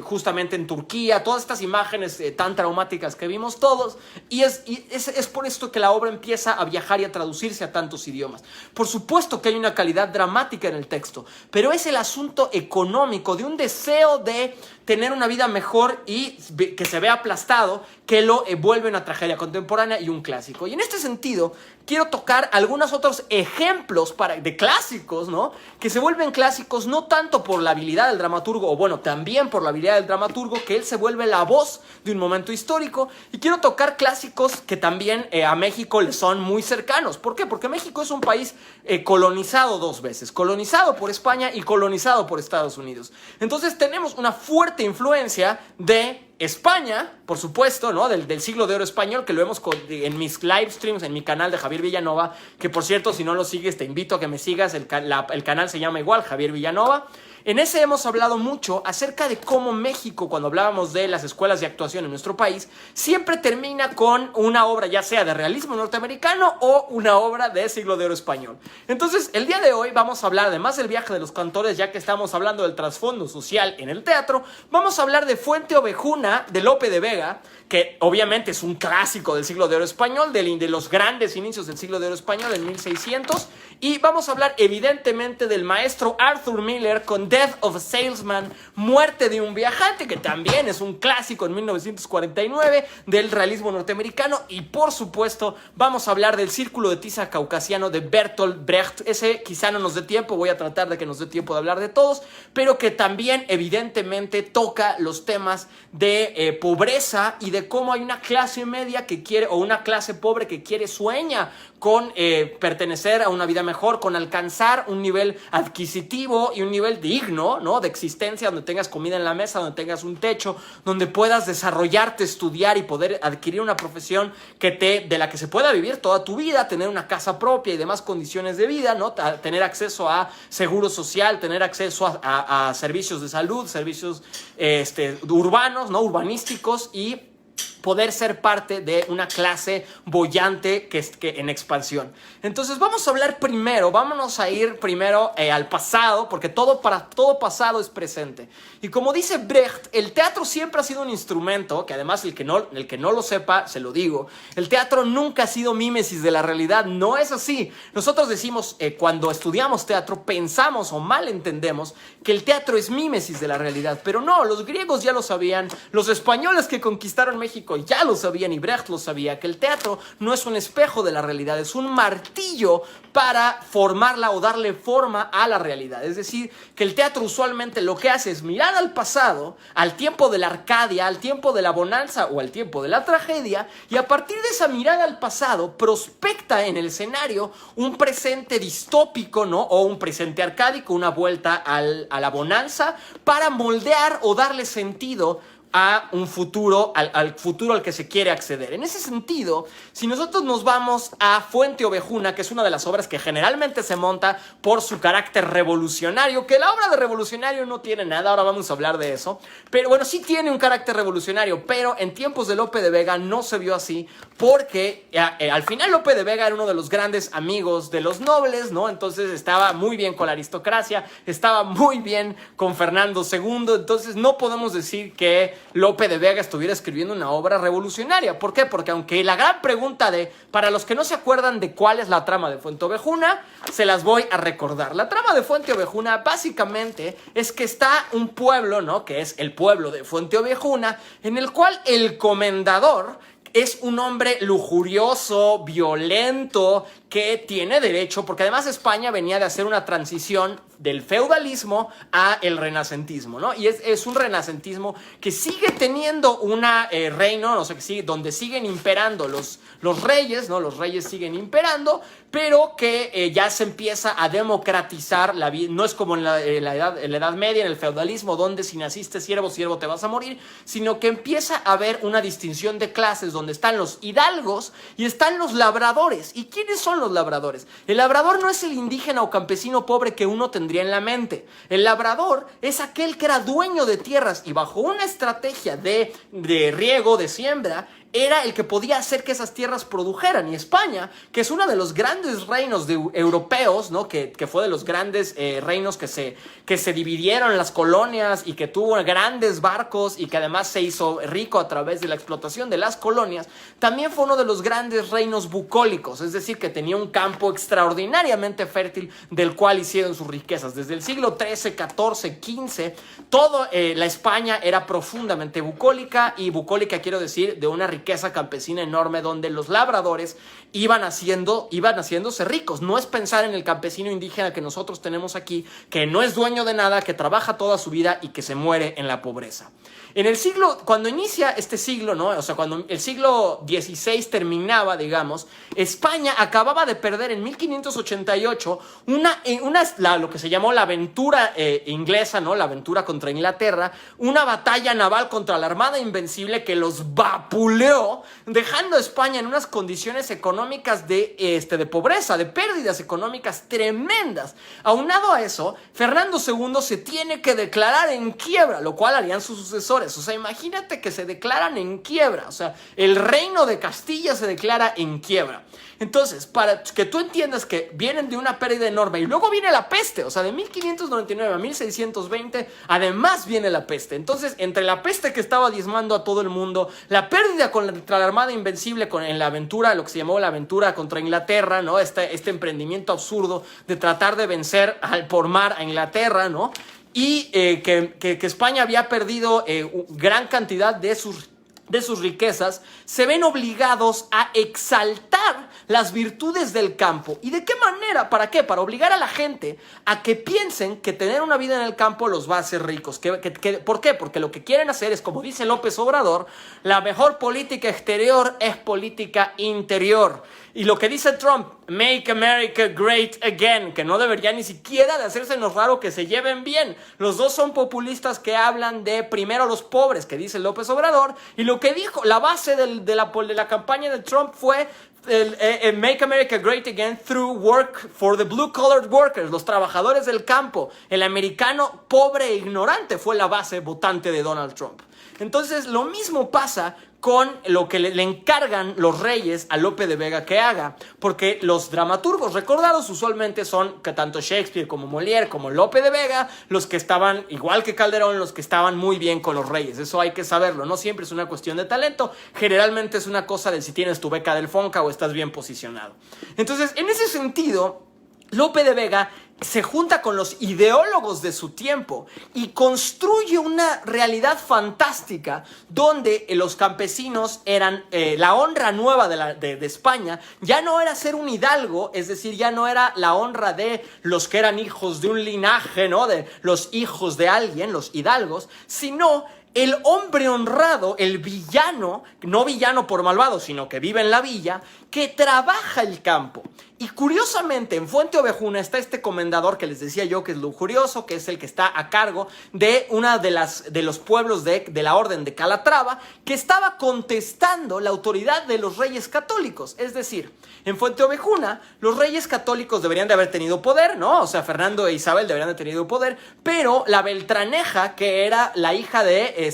Speaker 1: justamente en Turquía, todas estas imágenes tan traumáticas que vimos todos, y es por esto que la obra empieza a viajar y a traducirse a tantos idiomas. Por supuesto que hay una calidad dramática en el texto, pero es el asunto económico de un deseo de tener una vida mejor y que se vea aplastado, que lo vuelve una tragedia contemporánea y un clásico. Y en este sentido, quiero tocar algunos otros ejemplos de clásicos, ¿no? Que se vuelven clásicos no tanto por la habilidad del dramaturgo, o bueno, también por la habilidad del dramaturgo, que él se vuelve la voz de un momento histórico. Y quiero tocar clásicos que también a México le son muy cercanos. ¿Por qué? Porque México es un país colonizado dos veces, colonizado por España y colonizado por Estados Unidos. Entonces tenemos una fuerte influencia de España, por supuesto, ¿no? Del siglo de oro español, que lo vemos en mis live streams, en mi canal de Javier Villanova, que por cierto, si no lo sigues, te invito a que me sigas. El canal se llama igual, Javier Villanova. En ese hemos hablado mucho acerca de cómo México, cuando hablábamos de las escuelas de actuación en nuestro país, siempre termina con una obra ya sea de realismo norteamericano o una obra de siglo de oro español. Entonces, el día de hoy vamos a hablar, además del viaje de los cantores, ya que estamos hablando del trasfondo social en el teatro, vamos a hablar de Fuente Ovejuna, de Lope de Vega, que obviamente es un clásico del siglo de oro español, de los grandes inicios del siglo de oro español en 1600, y vamos a hablar evidentemente del maestro Arthur Miller con Death of a Salesman, Muerte de un viajante, que también es un clásico en 1949 del realismo norteamericano, y por supuesto vamos a hablar del Círculo de Tiza Caucasiano de Bertolt Brecht. Ese quizá no nos dé tiempo, voy a tratar de que nos dé tiempo de hablar de todos, pero que también evidentemente toca los temas de pobreza y de cómo hay una clase media que quiere, o una clase pobre que sueña con pertenecer a una vida mejor, con alcanzar un nivel adquisitivo y un nivel digno, ¿no? De existencia, donde tengas comida en la mesa, donde tengas un techo, donde puedas desarrollarte, estudiar y poder adquirir una profesión de la que se pueda vivir toda tu vida, tener una casa propia y demás condiciones de vida, ¿no? Tener acceso a seguro social, tener acceso a servicios de salud, servicios urbanos, ¿no? Urbanísticos, y poder ser parte de una clase boyante que en expansión. Entonces vamos a hablar primero, vámonos a ir primero al pasado, porque todo pasado es presente. Y como dice Brecht, el teatro siempre ha sido un instrumento, que además el que no lo sepa, se lo digo, el teatro nunca ha sido mímesis de la realidad, no es así. Nosotros decimos, cuando estudiamos teatro, pensamos o malentendemos que el teatro es mímesis de la realidad, pero no, los griegos ya lo sabían, los españoles que conquistaron México ya lo sabían, y Brecht lo sabía, que el teatro no es un espejo de la realidad, es un martillo para formarla o darle forma a la realidad. Es decir, que el teatro usualmente lo que hace es mirar al pasado, al tiempo de la Arcadia, al tiempo de la bonanza o al tiempo de la tragedia, y a partir de esa mirada al pasado prospecta en el escenario un presente distópico, ¿no? O un presente arcádico, una vuelta a la bonanza, para moldear o darle sentido a un futuro, al futuro al que se quiere acceder. En ese sentido, si nosotros nos vamos a Fuente Ovejuna, que es una de las obras que generalmente se monta por su carácter revolucionario, que la obra de revolucionario no tiene nada, ahora vamos a hablar de eso, pero bueno, sí tiene un carácter revolucionario, pero en tiempos de Lope de Vega no se vio así, porque al final Lope de Vega era uno de los grandes amigos de los nobles, ¿no? Entonces estaba muy bien con la aristocracia, estaba muy bien con Fernando II, entonces no podemos decir que Lope de Vega estuviera escribiendo una obra revolucionaria. ¿Por qué? Porque aunque la gran pregunta para los que no se acuerdan de cuál es la trama de Fuente Ovejuna, se las voy a recordar. La trama de Fuente Ovejuna básicamente es que está un pueblo, ¿no? Que es el pueblo de Fuente Ovejuna, en el cual el comendador es un hombre lujurioso, violento, que tiene derecho, porque además España venía de hacer una transición del feudalismo a el renacentismo, ¿no? Y es un renacentismo que sigue teniendo un reino, no sé, donde siguen imperando los reyes, ¿no? Los reyes siguen imperando, pero que ya se empieza a democratizar la vida. No es como en la Edad Media, en el feudalismo, donde si naciste siervo te vas a morir, sino que empieza a haber una distinción de clases donde están los hidalgos y están los labradores. ¿Y quiénes son los labradores? El labrador no es el indígena o campesino pobre que uno tendría en la mente. El labrador es aquel que era dueño de tierras y bajo una estrategia de riego, de siembra, era el que podía hacer que esas tierras produjeran. Y España, que es uno de los grandes reinos europeos, ¿no? que fue de los grandes reinos que se dividieron en las colonias y que tuvo grandes barcos y que además se hizo rico a través de la explotación de las colonias, también fue uno de los grandes reinos bucólicos, es decir, que tenía un campo extraordinariamente fértil del cual hicieron sus riquezas. Desde el siglo XIII, XIV, XV, toda la España era profundamente bucólica, y bucólica quiero decir de una riqueza campesina enorme donde los labradores iban haciéndose ricos. No es pensar en el campesino indígena que nosotros tenemos aquí, que no es dueño de nada, que trabaja toda su vida y que se muere en la pobreza. Cuando inicia este siglo, ¿no? O sea, cuando el siglo XVI terminaba, digamos, España acababa de perder en 1588 lo que se llamó la aventura inglesa, ¿no? La aventura contra Inglaterra, una batalla naval contra la Armada Invencible que los vapuleó, dejando a España en unas condiciones económicas de pobreza, de pérdidas económicas tremendas. Aunado a eso, Fernando II se tiene que declarar en quiebra, lo cual harían sus sucesores. O sea, imagínate que se declaran en quiebra. O sea, el reino de Castilla se declara en quiebra. Entonces, para que tú entiendas que vienen de una pérdida enorme y luego viene la peste, o sea, de 1599 a 1620, además viene la peste. Entonces, entre la peste que estaba diezmando a todo el mundo, la pérdida contra la Armada Invencible en la aventura, lo que se llamó la aventura contra Inglaterra, ¿no? Este emprendimiento absurdo de tratar de vencer por mar a Inglaterra, ¿no? Y que España había perdido gran cantidad de sus riquezas, se ven obligados a exaltar las virtudes del campo. ¿Y de qué manera? ¿Para qué? Para obligar a la gente a que piensen que tener una vida en el campo los va a hacer ricos. ¿Por qué? Porque lo que quieren hacer es, como dice López Obrador, la mejor política exterior es política interior. Y lo que dice Trump, Make America Great Again, que no debería ni siquiera de hacérsenos raro que se lleven bien. Los dos son populistas que hablan de primero los pobres, que dice López Obrador, y lo que dijo, la base de la campaña de Trump fue Make America Great Again through work for the blue-collar workers, los trabajadores del campo. El americano pobre e ignorante fue la base votante de Donald Trump. Entonces, lo mismo pasa con lo que le encargan los reyes a Lope de Vega que haga, porque los dramaturgos recordados usualmente son que tanto Shakespeare como Molière como Lope de Vega, los que estaban, igual que Calderón, los que estaban muy bien con los reyes. Eso hay que saberlo, no siempre es una cuestión de talento, generalmente es una cosa de si tienes tu beca del Fonca o estás bien posicionado. Entonces, en ese sentido, Lope de Vega se junta con los ideólogos de su tiempo y construye una realidad fantástica donde los campesinos eran la honra nueva de España. Ya no era ser un hidalgo, es decir, ya no era la honra de los que eran hijos de un linaje, ¿no? De los hijos de alguien, los hidalgos, sino el hombre honrado, el villano, no villano por malvado, sino que vive en la villa, que trabaja el campo. Y curiosamente, en Fuente Ovejuna está este comendador que les decía yo que es lujurioso, que es el que está a cargo de una de los pueblos de la Orden de Calatrava, que estaba contestando la autoridad de los reyes católicos. Es decir, en Fuente Ovejuna, los reyes católicos deberían de haber tenido poder, ¿no? O sea, Fernando e Isabel deberían de haber tenido poder, pero la Beltraneja, que era la hija de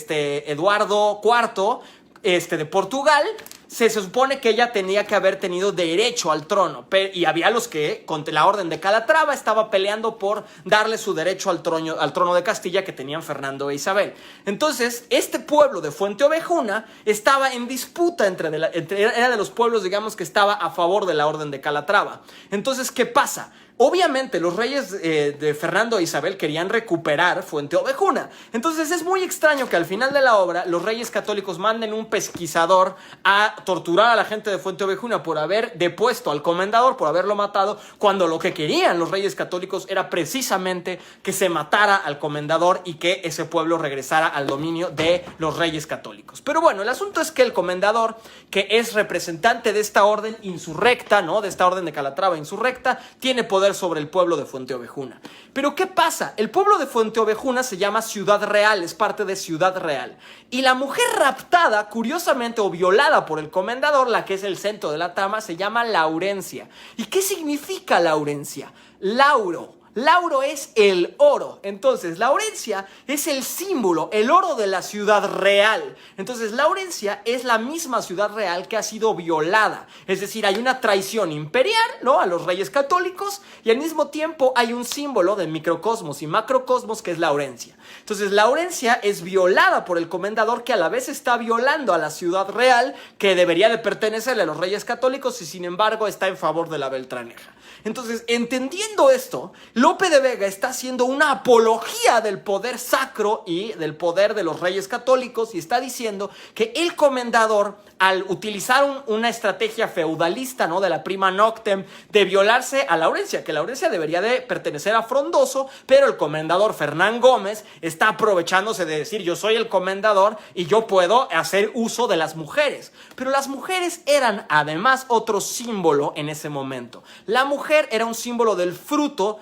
Speaker 1: Eduardo IV, de Portugal, se supone que ella tenía que haber tenido derecho al trono, y había los que, contra la Orden de Calatrava, estaba peleando por darle su derecho al trono de Castilla que tenían Fernando e Isabel. Entonces, este pueblo de Fuente Ovejuna estaba en disputa era de los pueblos, digamos, que estaba a favor de la Orden de Calatrava. Entonces, ¿qué pasa? obviamente los reyes de Fernando e Isabel querían recuperar Fuente Ovejuna. Entonces es muy extraño que al final de la obra los reyes católicos manden un pesquisador a torturar a la gente de Fuente Ovejuna por haber depuesto al comendador, por haberlo matado, cuando lo que querían los reyes católicos era precisamente que se matara al comendador y que ese pueblo regresara al dominio de los reyes católicos. Pero bueno, el asunto es que el comendador, que es representante de esta orden insurrecta, ¿no? De esta orden de Calatrava insurrecta, tiene poder sobre el pueblo de Fuente Ovejuna. Pero ¿qué pasa? El pueblo de Fuente Ovejuna se llama Ciudad Real, es parte de Ciudad Real. Y la mujer raptada, curiosamente, o violada por el comendador, la que es el centro de la trama, se llama Laurencia. ¿Y qué significa Laurencia? Lauro. Lauro es el oro. Entonces, Laurencia es el símbolo, el oro de la ciudad real. Entonces, Laurencia es la misma ciudad real que ha sido violada. Es decir, hay una traición imperial, ¿no?, a los reyes católicos, y al mismo tiempo hay un símbolo de microcosmos y macrocosmos que es Laurencia. Entonces, Laurencia es violada por el comendador, que a la vez está violando a la ciudad real, que debería de pertenecerle a los reyes católicos y sin embargo está en favor de la Beltraneja. Entonces, entendiendo esto, Lope de Vega está haciendo una apología del poder sacro y del poder de los reyes católicos y está diciendo que el comendador, al utilizar una estrategia feudalista, ¿no?, de la prima noctem, de violarse a Laurencia, que Laurencia debería de pertenecer a Frondoso, pero el comendador Fernán Gómez está aprovechándose de decir: yo soy el comendador y yo puedo hacer uso de las mujeres. Pero las mujeres eran además otro símbolo en ese momento. La mujer era un símbolo del fruto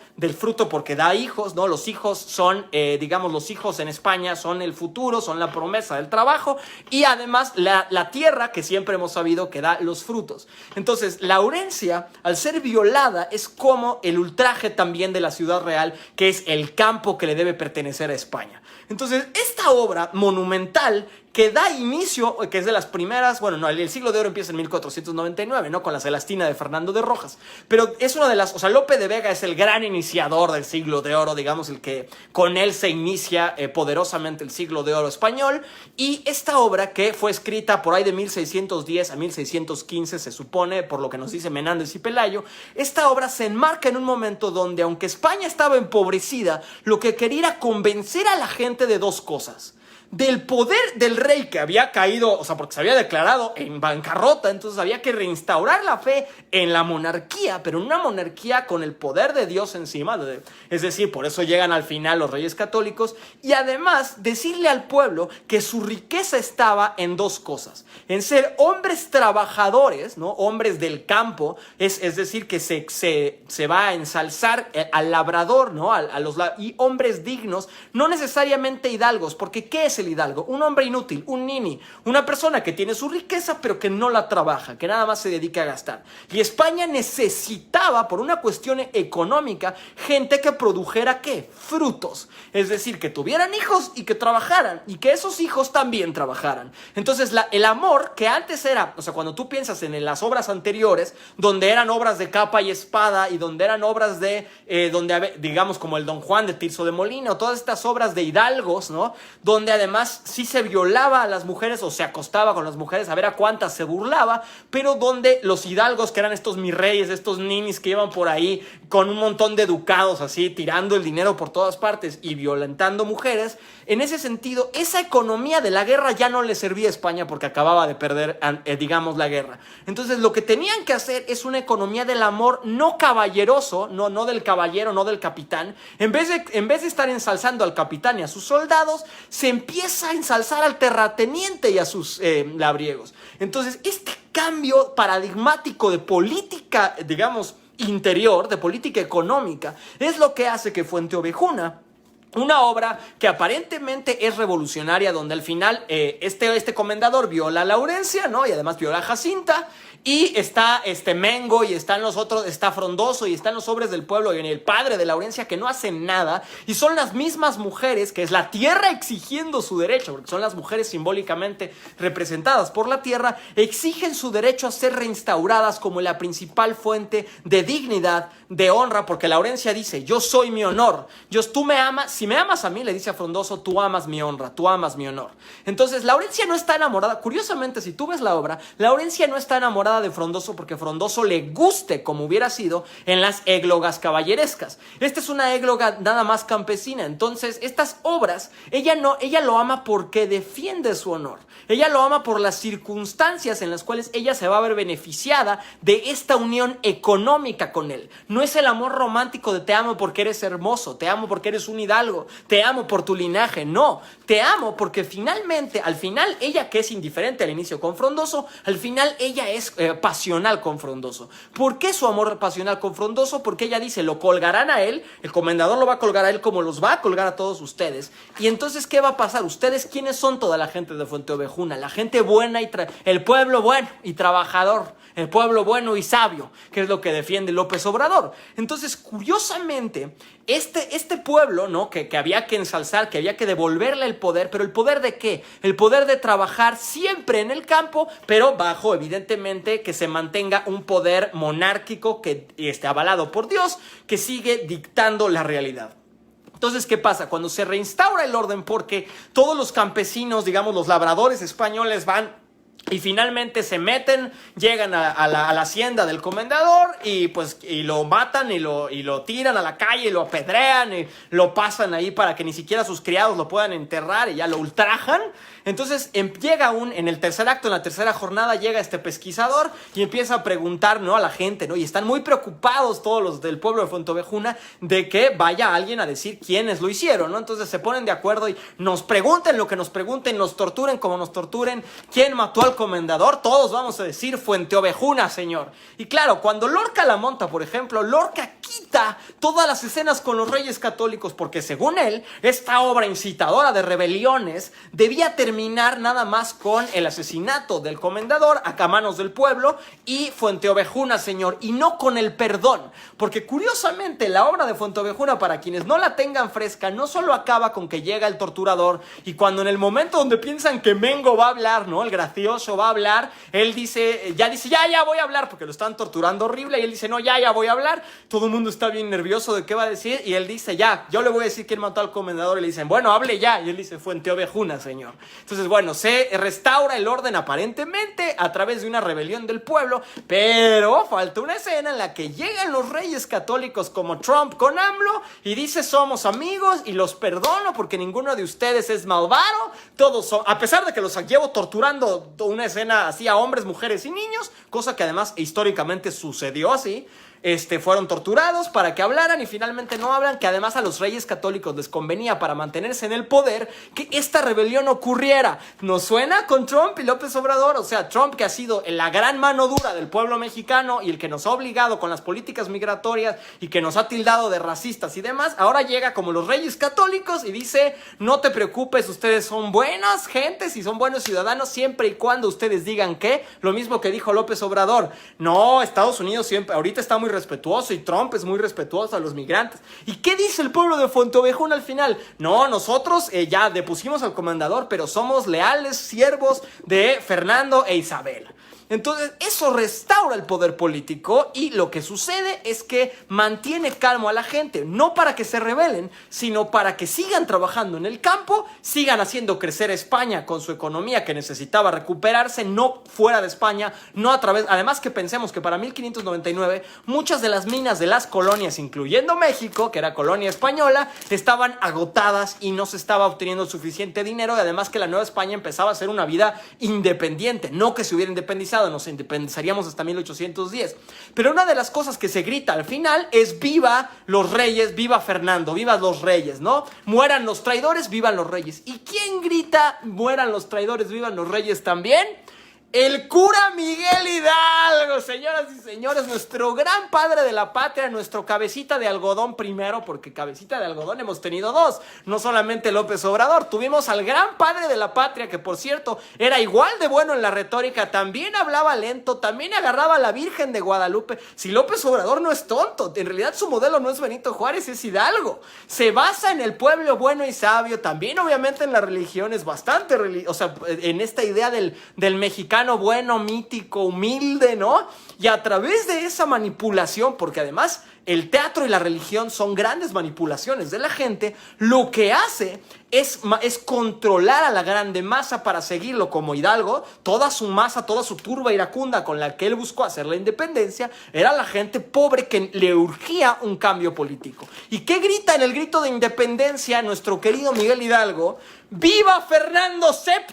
Speaker 1: porque da hijos, ¿no? Los hijos son, digamos, los hijos en España son el futuro, son la promesa del trabajo, y además la tierra, que siempre hemos sabido que da los frutos. Entonces, Laurencia, al ser violada, es como el ultraje también de la ciudad real, que es el campo que le debe pertenecer a España. Entonces, esta obra monumental que da inicio, que es de las primeras, bueno, no, el siglo de oro empieza en 1499, ¿no?, con la Celestina de Fernando de Rojas, pero es una de las, o sea, Lope de Vega es el gran iniciador del siglo de oro, digamos, el que con él se inicia poderosamente el siglo de oro español, y esta obra, que fue escrita por ahí de 1610 a 1615, se supone, por lo que nos dice Menández y Pelayo, esta obra se enmarca en un momento donde, aunque España estaba empobrecida, lo que quería era convencer a la gente de dos cosas: del poder del rey, que había caído, o sea, porque se había declarado en bancarrota, entonces había que reinstaurar la fe en la monarquía, pero una monarquía con el poder de Dios encima, es decir, por eso llegan al final los reyes católicos, y además decirle al pueblo que su riqueza estaba en dos cosas: en ser hombres trabajadores, ¿no?, hombres del campo, es decir, que se va a ensalzar al labrador, ¿no?, y hombres dignos, no necesariamente hidalgos, porque ¿qué es el hidalgo? Un hombre inútil, un nini, una persona que tiene su riqueza pero que no la trabaja, que nada más se dedica a gastar. Y España necesitaba, por una cuestión económica, gente que produjera ¿qué? Frutos. Es decir, que tuvieran hijos y que trabajaran, y que esos hijos también trabajaran. Entonces el amor, que antes era, o sea, cuando tú piensas en las obras anteriores, donde eran obras de capa y espada, y donde eran obras de, digamos, como el Don Juan de Tirso de Molina, o todas estas obras de hidalgos, ¿no?, donde además sí se violaba a las mujeres o se acostaba con las mujeres a ver a cuántas se burlaba, pero donde los hidalgos, que eran estos mis reyes, estos ninis que iban por ahí con un montón de ducados así, tirando el dinero por todas partes y violentando mujeres, en ese sentido, esa economía de la guerra ya no le servía a España porque acababa de perder, digamos, la guerra. Entonces, lo que tenían que hacer es una economía del amor no caballeroso, no del caballero, no del capitán. En vez de estar ensalzando al capitán y a sus soldados, se empieza a ensalzar al terrateniente y a sus labriegos. Entonces, este cambio paradigmático de política, digamos, interior, de política económica, es lo que hace que Fuente Ovejuna, una obra que aparentemente es revolucionaria, donde al final este comendador viola a Laurencia, ¿no?, y además viola a Jacinta, y está Mengo, y están los otros, está Frondoso, y están los hombres del pueblo, y el padre de Laurencia, que no hacen nada, y son las mismas mujeres, que es la tierra exigiendo su derecho, porque son las mujeres simbólicamente representadas por la tierra, exigen su derecho a ser reinstauradas como la principal fuente de dignidad, de honra, porque Laurencia dice: yo soy mi honor, tú me amas si me amas a mí, le dice a Frondoso, tú amas mi honra, tú amas mi honor. Entonces, Laurencia no está enamorada. Curiosamente, si tú ves la obra, Laurencia no está enamorada de Frondoso porque Frondoso le guste como hubiera sido en las églogas caballerescas. Esta es una égloga nada más campesina. Entonces, estas obras, ella lo ama porque defiende su honor. Ella lo ama por las circunstancias en las cuales ella se va a ver beneficiada de esta unión económica con él. No es el amor romántico de te amo porque eres hermoso, te amo porque eres un hidalgo, te amo por tu linaje. No, te amo porque finalmente, al final, ella que es indiferente al inicio con Frondoso, al final ella es pasional con Frondoso. ¿Por qué su amor pasional con Frondoso? Porque ella dice, lo colgarán a él, el comendador lo va a colgar a él como los va a colgar a todos ustedes. Y entonces, ¿qué va a pasar? ¿Ustedes quiénes son? Toda la gente de Fuenteovejuna, la gente buena y el pueblo bueno y trabajador, el pueblo bueno y sabio, que es lo que defiende López Obrador. Entonces, curiosamente, este pueblo, ¿no? Que había que ensalzar, que había que devolverle el poder, pero ¿el poder de qué? El poder de trabajar siempre en el campo, pero bajo, evidentemente, que se mantenga un poder monárquico que esté avalado por Dios, que sigue dictando la realidad. Entonces, ¿qué pasa? Cuando se reinstaura el orden, porque todos los campesinos, digamos, los labradores españoles van y finalmente se meten, llegan a la hacienda del comendador y lo matan y lo tiran a la calle y lo apedrean y lo pasan ahí para que ni siquiera sus criados lo puedan enterrar y ya lo ultrajan. Entonces llega en el tercer acto, en la tercera jornada, llega este pesquisador y empieza a preguntar, ¿no?, a la gente, ¿no? Y están muy preocupados todos los del pueblo de Fuenteovejuna de que vaya alguien a decir quiénes lo hicieron, ¿no? Entonces se ponen de acuerdo y nos pregunten lo que nos pregunten, nos torturen como nos torturen, ¿quién mató al comendador? Todos vamos a decir Fuenteovejuna, señor. Y claro, cuando Lorca la monta, por ejemplo, Lorca quita todas las escenas con los reyes católicos porque según él, esta obra incitadora de rebeliones debía terminar nada más con el asesinato del comendador a manos del pueblo y Fuenteovejuna, señor, y no con el perdón, porque curiosamente la obra de Fuenteovejuna, para quienes no la tengan fresca, no solo acaba con que llega el torturador y cuando en el momento donde piensan que Mengo va a hablar, ¿no?, el gracioso va a hablar, él dice, ya voy a hablar, porque lo están torturando horrible, y él dice, no, ya voy a hablar, todo el mundo está bien nervioso de qué va a decir, y él dice, ya, yo le voy a decir quién mató al comendador, y le dicen, bueno, hable ya, y él dice, Fuenteovejuna, señor. Entonces, bueno, se restaura el orden aparentemente a través de una rebelión del pueblo, pero falta una escena en la que llegan los reyes católicos como Trump con AMLO y dice, somos amigos y los perdono porque ninguno de ustedes es malvado, todos son, a pesar de que los llevo torturando una escena así a hombres, mujeres y niños, cosa que además históricamente sucedió así. Fueron torturados para que hablaran y finalmente no hablan, que además a los reyes católicos les convenía para mantenerse en el poder que esta rebelión ocurriera. ¿Nos suena con Trump y López Obrador? O sea, Trump, que ha sido la gran mano dura del pueblo mexicano y el que nos ha obligado con las políticas migratorias y que nos ha tildado de racistas y demás, ahora llega como los reyes católicos y dice, no te preocupes, ustedes son buenas gentes y son buenos ciudadanos siempre y cuando ustedes digan que, lo mismo que dijo López Obrador, no, Estados Unidos siempre, ahorita está muy respetuoso y Trump es muy respetuoso a los migrantes. ¿Y qué dice el pueblo de Fuenteovejuna al final? No, nosotros ya depusimos al comendador, pero somos leales siervos de Fernando e Isabel. Entonces eso restaura el poder político y lo que sucede es que mantiene calmo a la gente, no para que se rebelen, sino para que sigan trabajando en el campo, sigan haciendo crecer España con su economía que necesitaba recuperarse, no fuera de España, no a través, además que pensemos que para 1599 muchas de las minas de las colonias, incluyendo México, que era colonia española, estaban agotadas y no se estaba obteniendo suficiente dinero y además que la Nueva España empezaba a hacer una vida independiente, no que se hubiera independizado, nos independizaríamos hasta 1810. Pero una de las cosas que se grita al final es viva los reyes, viva Fernando, viva los reyes, ¿no? Mueran los traidores, vivan los reyes. ¿Y quién grita mueran los traidores, vivan los reyes también? El cura Miguel Hidalgo, señoras y señores, nuestro gran padre de la patria, nuestro cabecita de algodón primero, porque cabecita de algodón hemos tenido dos, no solamente López Obrador, tuvimos al gran padre de la patria, que por cierto era igual de bueno en la retórica, también hablaba lento, también agarraba a la Virgen de Guadalupe. Si López Obrador no es tonto, en realidad su modelo no es Benito Juárez, es Hidalgo, se basa en el pueblo bueno y sabio, también obviamente en la religión, es bastante, o sea, en esta idea del mexicano bueno, mítico, humilde, ¿no? Y a través de esa manipulación, porque además el teatro y la religión son grandes manipulaciones de la gente, lo que hace es controlar a la grande masa para seguirlo como Hidalgo. Toda su masa, toda su turba iracunda con la que él buscó hacer la independencia, era la gente pobre que le urgía un cambio político. ¿Y qué grita en el grito de independencia nuestro querido Miguel Hidalgo? ¡Viva Fernando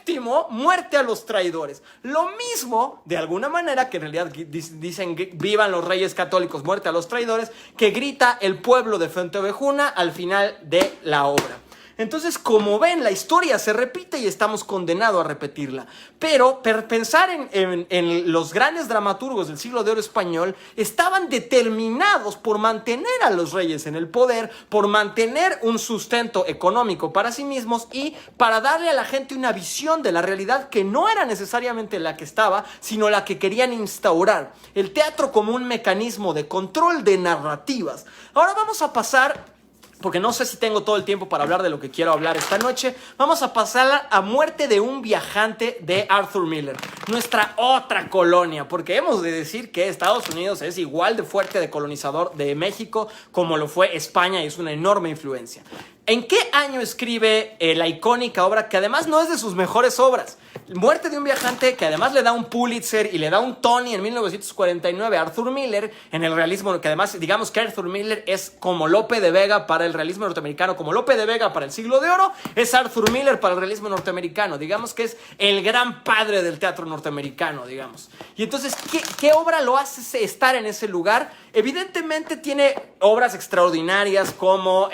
Speaker 1: VII! ¡Muerte a los traidores! Lo mismo, de alguna manera, que en realidad dicen vivan los reyes católicos, muerte a los traidores, que grita el pueblo de Fuenteovejuna al final de la obra. Entonces, como ven, la historia se repite y estamos condenados a repetirla. Pero pensar en los grandes dramaturgos del siglo de oro español estaban determinados por mantener a los reyes en el poder, por mantener un sustento económico para sí mismos y para darle a la gente una visión de la realidad que no era necesariamente la que estaba, sino la que querían instaurar. El teatro como un mecanismo de control de narrativas. Ahora vamos a pasar, porque no sé si tengo todo el tiempo para hablar de lo que quiero hablar esta noche, vamos a pasar a Muerte de un viajante de Arthur Miller, nuestra otra colonia, porque hemos de decir que Estados Unidos es igual de fuerte de colonizador de México como lo fue España y es una enorme influencia. ¿En qué año escribe la icónica obra que además no es de sus mejores obras? Muerte de un viajante, que además le da un Pulitzer y le da un Tony en 1949 a Arthur Miller en el realismo, que además digamos que Arthur Miller es como Lope de Vega para el realismo norteamericano, como Lope de Vega para el siglo de oro, es Arthur Miller para el realismo norteamericano. Digamos que es el gran padre del teatro norteamericano, digamos. Y entonces, ¿qué obra lo hace estar en ese lugar? Evidentemente tiene obras extraordinarias como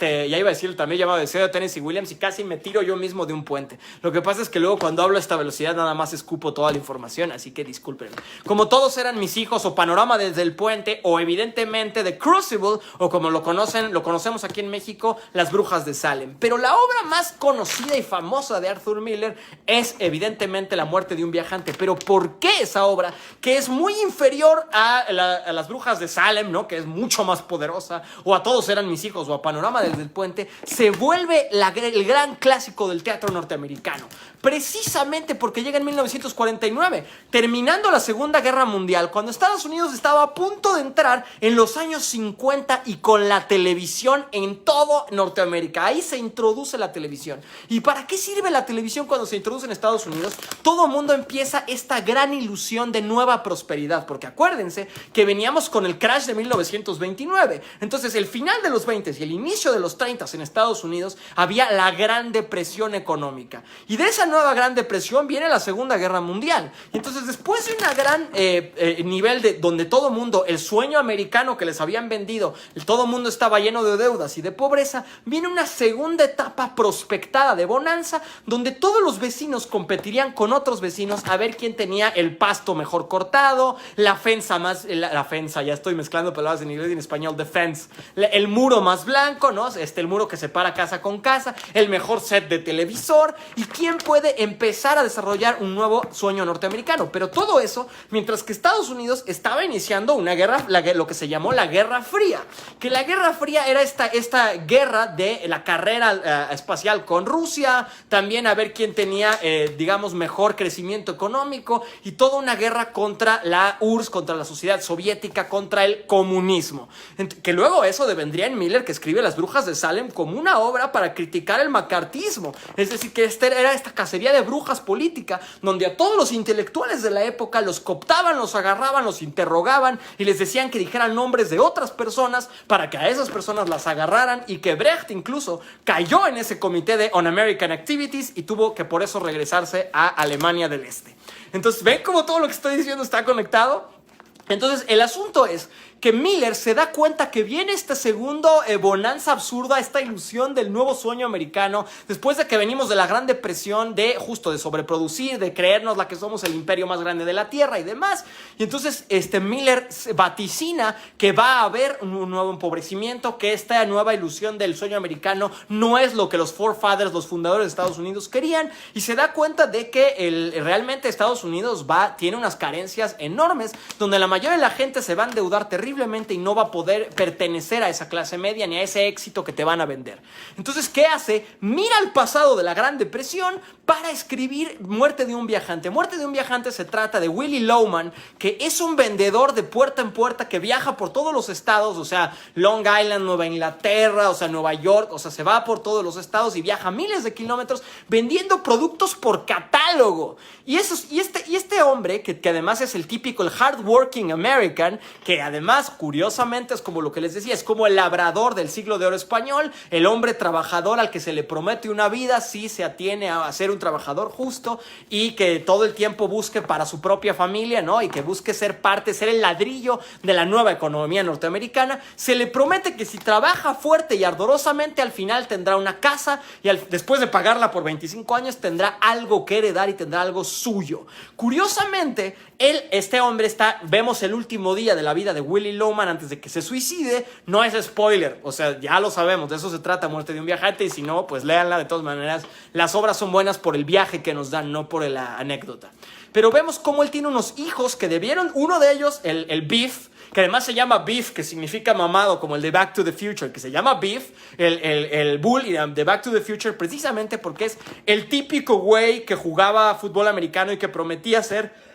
Speaker 1: ya iba a decir también llamado Deseo de Tennessee Williams y casi me tiro yo mismo de un puente. Lo que pasa es que luego cuando hablo a esta velocidad nada más escupo toda la información, así que discúlpenme. Como Todos eran mis hijos o Panorama desde el puente o evidentemente The Crucible o como lo conocemos aquí en México, Las brujas de Salem. Pero la obra más conocida y famosa de Arthur Miller es evidentemente La muerte de un viajante. Pero ¿por qué esa obra, que es muy inferior a Las brujas de Salem, ¿no?, que es mucho más poderosa, o a Todos eran mis hijos o a Panorama desde el puente, se vuelve el gran clásico del teatro norteamericano? Precisamente porque llega en 1949, terminando la Segunda Guerra Mundial, cuando Estados Unidos estaba a punto de entrar en los años 50 y con la televisión en todo Norteamérica. Ahí se introduce la televisión. ¿Y para qué sirve la televisión cuando se introduce en Estados Unidos? Todo mundo empieza esta gran ilusión de nueva prosperidad, porque acuérdense que veníamos con el crash de 1929. Entonces, el final de los 20 y el inicio de los 30 en Estados Unidos había la Gran Depresión económica. Y de esa nueva Gran Depresión viene la Segunda Guerra Mundial. Y entonces, después de una gran nivel donde todo mundo, el sueño americano que les habían vendido, todo mundo estaba lleno de deudas y de pobreza, viene una segunda etapa prospectada de bonanza, donde todos los vecinos competirían con otros vecinos a ver quién tenía el pasto mejor cortado, la fensa, ya estoy mezclando palabras en inglés y en español, defense, el muro más blanco, ¿no? El muro que separa casa con casa, el mejor set de televisor, y quién puede empezar a desarrollar un nuevo sueño norteamericano. Pero todo eso mientras que Estados Unidos estaba iniciando una guerra, lo que se llamó la Guerra Fría, que la Guerra Fría era esta guerra de la carrera espacial con Rusia, también a ver quién tenía, digamos, mejor crecimiento económico, y toda una guerra contra la URSS, contra la sociedad soviética, contra el comunismo. Que luego eso devendría en Miller, que escribe Las brujas de Salem como una obra para criticar el macartismo. Es decir, que era esta cacería de brujas política, donde a todos los intelectuales de la época los cooptaban, los agarraban, los interrogaban y les decían que dijeran nombres de otras personas para que a esas personas las agarraran, y que Brecht incluso cayó en ese comité de Un-American Activities y tuvo que por eso regresarse a Alemania del Este. Entonces, ¿ven cómo todo lo que estoy diciendo está conectado? Entonces, el asunto es que Miller se da cuenta que viene este segundo bonanza absurda, esta ilusión del nuevo sueño americano, después de que venimos de la Gran Depresión, de sobreproducir, de creernos la que somos el imperio más grande de la Tierra y demás. Y entonces Miller vaticina que va a haber un nuevo empobrecimiento, que esta nueva ilusión del sueño americano no es lo que los forefathers, los fundadores de Estados Unidos querían, y se da cuenta de que realmente Estados Unidos tiene unas carencias enormes, donde la mayoría de la gente se va a endeudar terriblemente y no va a poder pertenecer a esa clase media ni a ese éxito que te van a vender. Entonces, ¿qué hace? Mira al pasado de la Gran Depresión para escribir Muerte de un viajante. Muerte de un viajante se trata de Willy Loman, que es un vendedor de puerta en puerta que viaja por todos los estados, o sea, Long Island, Nueva Inglaterra, o sea, Nueva York, o sea, se va por todos los estados y viaja miles de kilómetros vendiendo productos por catálogo. Y este hombre, que además es el típico, el hardworking American, que además, curiosamente, es como lo que les decía, es como el labrador del siglo de oro español, el hombre trabajador al que se le promete una vida si se atiene a ser un trabajador justo y que todo el tiempo busque para su propia familia, ¿no? Y que busque ser parte, ser el ladrillo de la nueva economía norteamericana. Se le promete que si trabaja fuerte y ardorosamente, al final tendrá una casa y después de pagarla por 25 años tendrá algo que heredar y tendrá algo suyo. Curiosamente, este hombre vemos el último día de la vida de Willy Loman antes de que se suicide. No es spoiler, o sea, ya lo sabemos, de eso se trata Muerte de un viajante, y si no, pues léanla. De todas maneras, las obras son buenas por el viaje que nos dan, no por la anécdota. Pero vemos cómo él tiene unos hijos que debieron, uno de ellos, el Biff, que además se llama Biff, que significa mamado, como el de Back to the Future, que se llama Biff, el Bull de Back to the Future, precisamente porque es el típico güey que jugaba fútbol americano y que prometía ser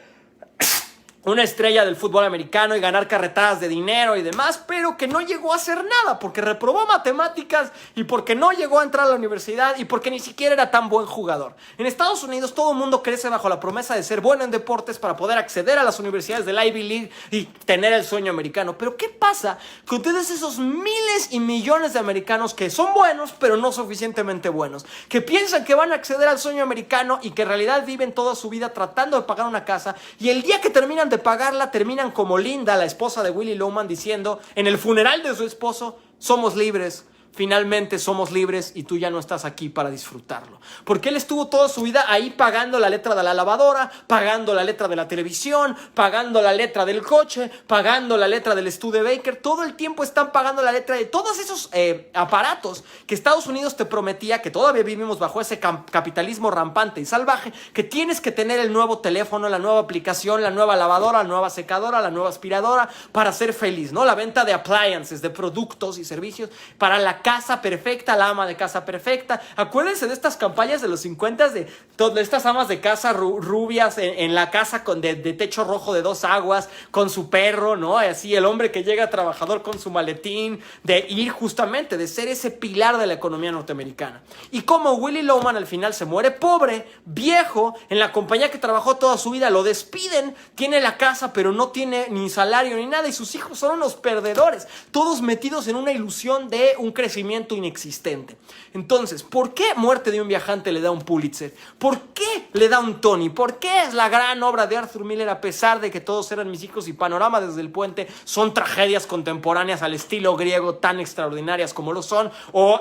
Speaker 1: una estrella del fútbol americano y ganar carretadas de dinero y demás, pero que no llegó a hacer nada porque reprobó matemáticas y porque no llegó a entrar a la universidad y porque ni siquiera era tan buen jugador. En Estados Unidos todo el mundo crece bajo la promesa de ser bueno en deportes para poder acceder a las universidades del Ivy League y tener el sueño americano. Pero ¿qué pasa con todos esos miles y millones de americanos que son buenos pero no suficientemente buenos? Que piensan que van a acceder al sueño americano y que en realidad viven toda su vida tratando de pagar una casa, y el día que terminan de pagarla terminan como Linda, la esposa de Willy Loman, diciendo en el funeral de su esposo: somos libres. Finalmente somos libres y tú ya no estás aquí para disfrutarlo. Porque él estuvo toda su vida ahí pagando la letra de la lavadora, pagando la letra de la televisión, pagando la letra del coche, pagando la letra del Studebaker. Todo el tiempo están pagando la letra de todos esos aparatos que Estados Unidos te prometía, que todavía vivimos bajo ese capitalismo rampante y salvaje, que tienes que tener el nuevo teléfono, la nueva aplicación, la nueva lavadora, la nueva secadora, la nueva aspiradora para ser feliz, ¿no? La venta de appliances, de productos y servicios para la casa perfecta, la ama de casa perfecta. Acuérdense de estas campañas de los 50 de todas estas amas de casa rubias en la casa de techo rojo de 2 aguas, con su perro, ¿no? Así el hombre que llega trabajador con su maletín, de ir justamente, de ser ese pilar de la economía norteamericana. Y como Willy Loman al final se muere pobre, viejo, en la compañía que trabajó toda su vida, lo despiden, tiene la casa pero no tiene ni salario ni nada, y sus hijos son unos perdedores, todos metidos en una ilusión de un crecimiento inexistente. Entonces, ¿por qué Muerte de un viajante le da un Pulitzer? ¿Por qué le da un Tony? ¿Por qué es la gran obra de Arthur Miller, a pesar de que Todos eran mis hijos y Panorama desde el puente son tragedias contemporáneas al estilo griego tan extraordinarias como lo son? O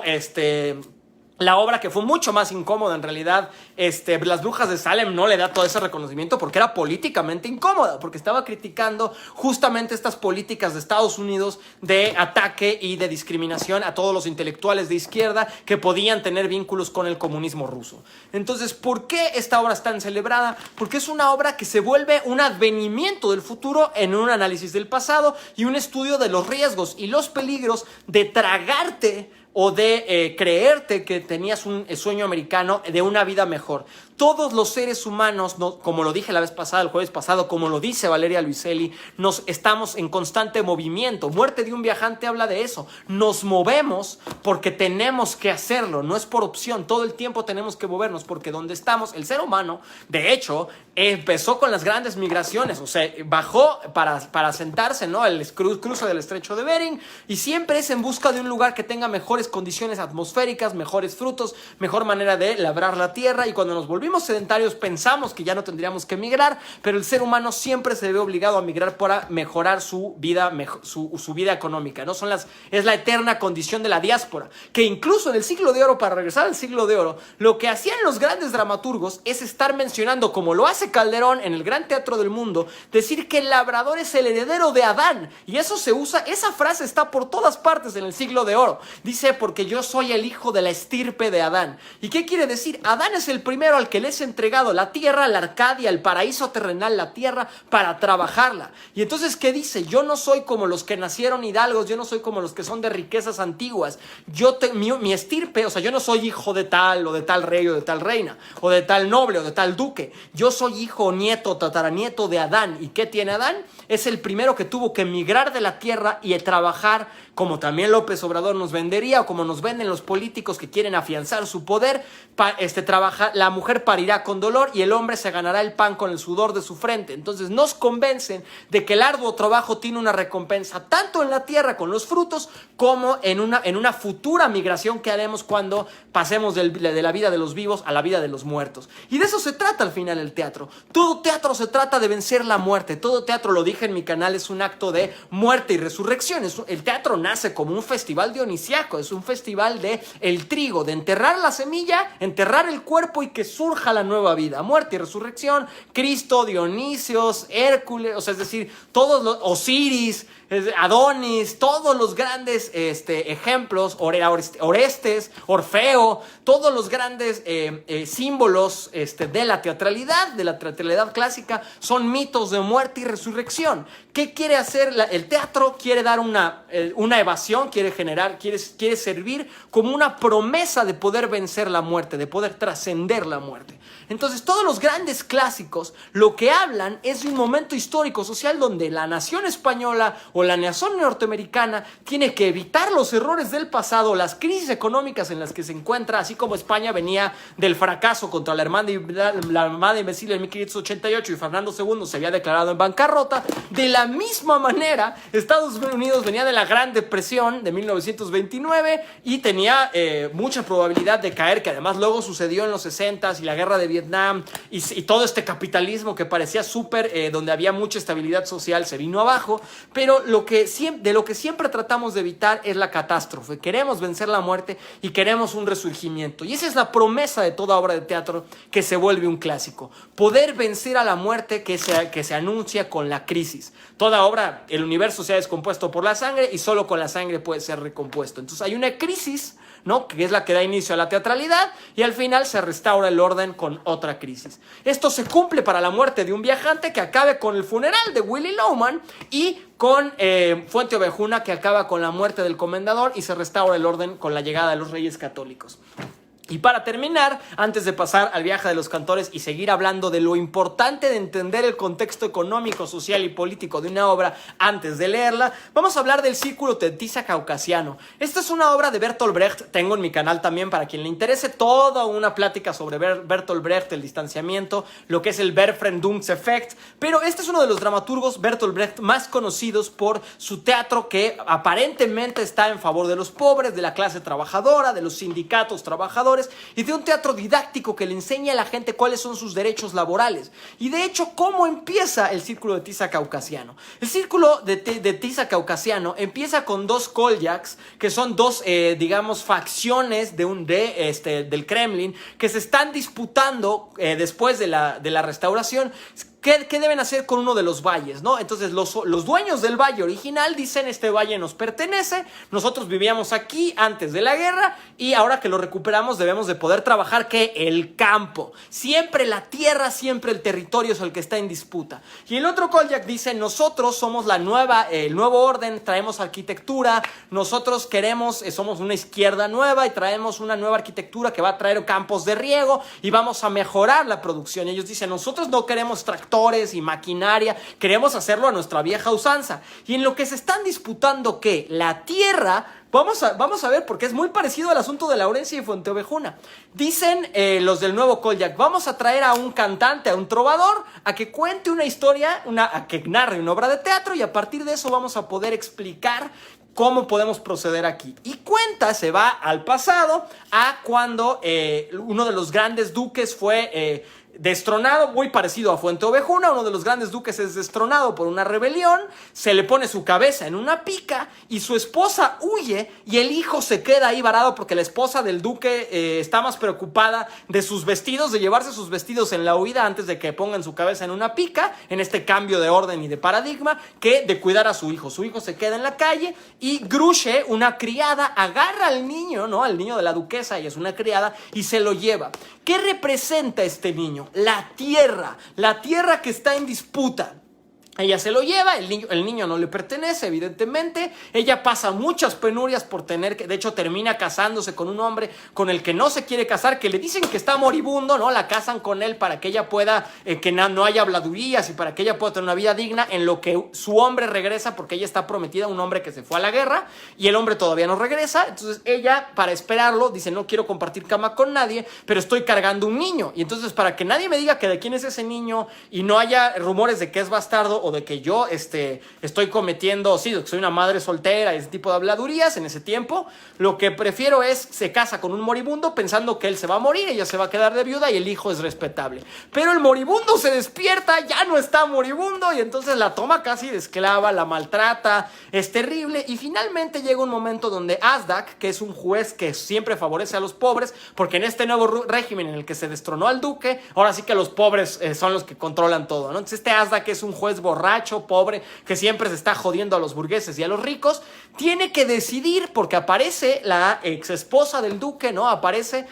Speaker 1: la obra que fue mucho más incómoda en realidad, Las brujas de Salem, no le da todo ese reconocimiento porque era políticamente incómoda, porque estaba criticando justamente estas políticas de Estados Unidos de ataque y de discriminación a todos los intelectuales de izquierda que podían tener vínculos con el comunismo ruso. Entonces, ¿por qué esta obra es tan celebrada? Porque es una obra que se vuelve un advenimiento del futuro en un análisis del pasado y un estudio de los riesgos y los peligros de tragarte o de creerte que tenías un sueño americano de una vida mejor. Todos los seres humanos, como lo dije la vez pasada, el jueves pasado, como lo dice Valeria Luiselli, nos estamos en constante movimiento. Muerte de un viajante habla de eso. Nos movemos porque tenemos que hacerlo, no es por opción. Todo el tiempo tenemos que movernos porque donde estamos, el ser humano, de hecho, empezó con las grandes migraciones. O sea, bajó para sentarse, ¿no? El cruce del estrecho de Bering, y siempre es en busca de un lugar que tenga mejores condiciones atmosféricas, mejores frutos, mejor manera de labrar la tierra. Y cuando nos volvimos sedentarios pensamos que ya no tendríamos que migrar, pero el ser humano siempre se ve obligado a migrar para mejorar su vida, su vida económica, ¿no? Es la eterna condición de la diáspora, que incluso en el siglo de oro, para regresar al siglo de oro, lo que hacían los grandes dramaturgos es estar mencionando, como lo hace Calderón en el Gran Teatro del Mundo, decir que el labrador es el heredero de Adán, y eso se usa, esa frase está por todas partes en el siglo de oro. Dice: porque yo soy el hijo de la estirpe de Adán. ¿Y qué quiere decir? Adán es el primero al que que les he entregado la tierra, la Arcadia, el paraíso terrenal, la tierra, para trabajarla. Y entonces, ¿qué dice? Yo no soy como los que nacieron hidalgos, yo no soy como los que son de riquezas antiguas. Mi estirpe, o sea, yo no soy hijo de tal o de tal rey o de tal reina, o de tal noble o de tal duque. Yo soy hijo, nieto, tataranieto de Adán. ¿Y qué tiene Adán? Es el primero que tuvo que emigrar de la tierra y trabajar, como también López Obrador nos vendería, o como nos venden los políticos que quieren afianzar su poder. La mujer parirá con dolor y el hombre se ganará el pan con el sudor de su frente. Entonces nos convencen de que el arduo trabajo tiene una recompensa tanto en la tierra con los frutos como en una futura migración que haremos cuando pasemos de la vida de los vivos a la vida de los muertos. Y de eso se trata al final el teatro. Todo teatro se trata de vencer la muerte. Todo teatro, lo dije en mi canal, es un acto de muerte y resurrección. El teatro nace como un festival dionisiaco, es un festival de el trigo, de enterrar la semilla, enterrar el cuerpo y que surja la nueva vida. Muerte y resurrección, Cristo, Dionisios, Hércules, o sea, es decir, todos los Osiris, Adonis, todos los grandes ejemplos, Orestes, Orfeo, todos los grandes símbolos de la teatralidad clásica son mitos de muerte y resurrección. ¿Qué quiere hacer el teatro? Quiere dar una evasión, quiere servir como una promesa de poder vencer la muerte, de poder trascender la muerte. Entonces, todos los grandes clásicos lo que hablan es de un momento histórico social donde la nación española o la nación norteamericana tiene que evitar los errores del pasado, las crisis económicas en las que se encuentra, así como España venía del fracaso contra la Armada Invencible en 1588 y Fernando II se había declarado en bancarrota. De la misma manera, Estados Unidos venía de la Gran Depresión de 1929 y tenía mucha probabilidad de caer, que además luego sucedió en los 60s y la guerra de Vietnam y todo este capitalismo que parecía súper, donde había mucha estabilidad social, se vino abajo. Pero de lo que siempre tratamos de evitar es la catástrofe. Queremos vencer la muerte y queremos un resurgimiento. Y esa es la promesa de toda obra de teatro que se vuelve un clásico. Poder vencer a la muerte que se anuncia con la crisis. Toda obra, el universo se ha descompuesto por la sangre y solo con la sangre puede ser recompuesto. Entonces hay una crisis, ¿no?, que es la que da inicio a la teatralidad, y al final se restaura el orden con otra crisis. Esto se cumple para la muerte de un viajante, que acabe con el funeral de Willy Loman, y con Fuente Ovejuna, que acaba con la muerte del comendador y se restaura el orden con la llegada de los Reyes Católicos. Y para terminar, antes de pasar al viaje de los cantores y seguir hablando de lo importante de entender el contexto económico, social y político de una obra antes de leerla, vamos a hablar del Círculo de Tisa Caucasiano. Esta es una obra de Bertolt Brecht. Tengo en mi canal también, para quien le interese, toda una plática sobre Bertolt Brecht, el distanciamiento, lo que es el Befremdungseffekt. Pero este es uno de los dramaturgos, Bertolt Brecht, más conocidos por su teatro, que aparentemente está en favor de los pobres, de la clase trabajadora, de los sindicatos trabajadores, y de un teatro didáctico que le enseña a la gente cuáles son sus derechos laborales. Y de hecho, ¿cómo empieza el Círculo de Tisa Caucasiano? El Círculo de Tisa Caucasiano empieza con dos Koljaks, que son dos, facciones del Kremlin, que se están disputando después de la restauración. ¿Qué deben hacer con uno de los valles, ¿no? Entonces los dueños del valle original dicen: este valle nos pertenece, nosotros vivíamos aquí antes de la guerra y ahora que lo recuperamos debemos de poder trabajar el campo. Siempre la tierra, siempre el territorio es el que está en disputa. Y el otro Koljak dice: nosotros somos el nuevo orden, traemos arquitectura, nosotros somos una izquierda nueva y traemos una nueva arquitectura que va a traer campos de riego y vamos a mejorar la producción. Y ellos dicen: nosotros no queremos tractores y maquinaria, queremos hacerlo a nuestra vieja usanza. Y en lo que se están disputando, ¿qué? La tierra. Vamos a ver, porque es muy parecido al asunto de Laurencia y Fuenteovejuna. Dicen los del nuevo Koljak: vamos a traer a un cantante, a un trovador, a que cuente una historia, a que narre una obra de teatro, y a partir de eso vamos a poder explicar cómo podemos proceder aquí. Y se va al pasado, a cuando uno de los grandes duques fue destronado, muy parecido a Fuente Ovejuna. Uno de los grandes duques es destronado por una rebelión, se le pone su cabeza en una pica y su esposa huye y el hijo se queda ahí varado porque la esposa del duque está más preocupada de sus vestidos, de llevarse sus vestidos en la huida antes de que pongan su cabeza en una pica, en este cambio de orden y de paradigma, que de cuidar a su hijo. Su hijo se queda en la calle y Gruche, una criada, agarra al niño, ¿no? Al niño de la duquesa, ella es una criada, y se lo lleva. ¿Qué representa este niño? La tierra que está en disputa. Ella se lo lleva, el niño no le pertenece, evidentemente. Ella pasa muchas penurias por tener que, de hecho, termina casándose con un hombre con el que no se quiere casar, que le dicen que está moribundo, ¿no? La casan con él para que ella pueda, que no haya habladurías y para que ella pueda tener una vida digna, en lo que su hombre regresa, porque ella está prometida a un hombre que se fue a la guerra y el hombre todavía no regresa. Entonces ella, para esperarlo, dice: no quiero compartir cama con nadie, pero estoy cargando un niño. Y entonces, para que nadie me diga que de quién es ese niño y no haya rumores de que es bastardo o de que yo estoy cometiendo, sí, que soy una madre soltera, ese tipo de habladurías en ese tiempo, lo que prefiero es, se casa con un moribundo pensando que él se va a morir, ella se va a quedar de viuda y el hijo es respetable. Pero el moribundo se despierta, ya no está moribundo, y entonces la toma casi de esclava, la maltrata, es terrible, y finalmente llega un momento donde Azdak, que es un juez que siempre favorece a los pobres, porque en este nuevo régimen en el que se destronó al duque, ahora sí que los pobres son los que controlan todo, ¿no? Entonces este Azdak es un juez borracho, pobre, que siempre se está jodiendo a los burgueses y a los ricos, tiene que decidir, porque aparece la ex esposa del duque, ¿no? Aparece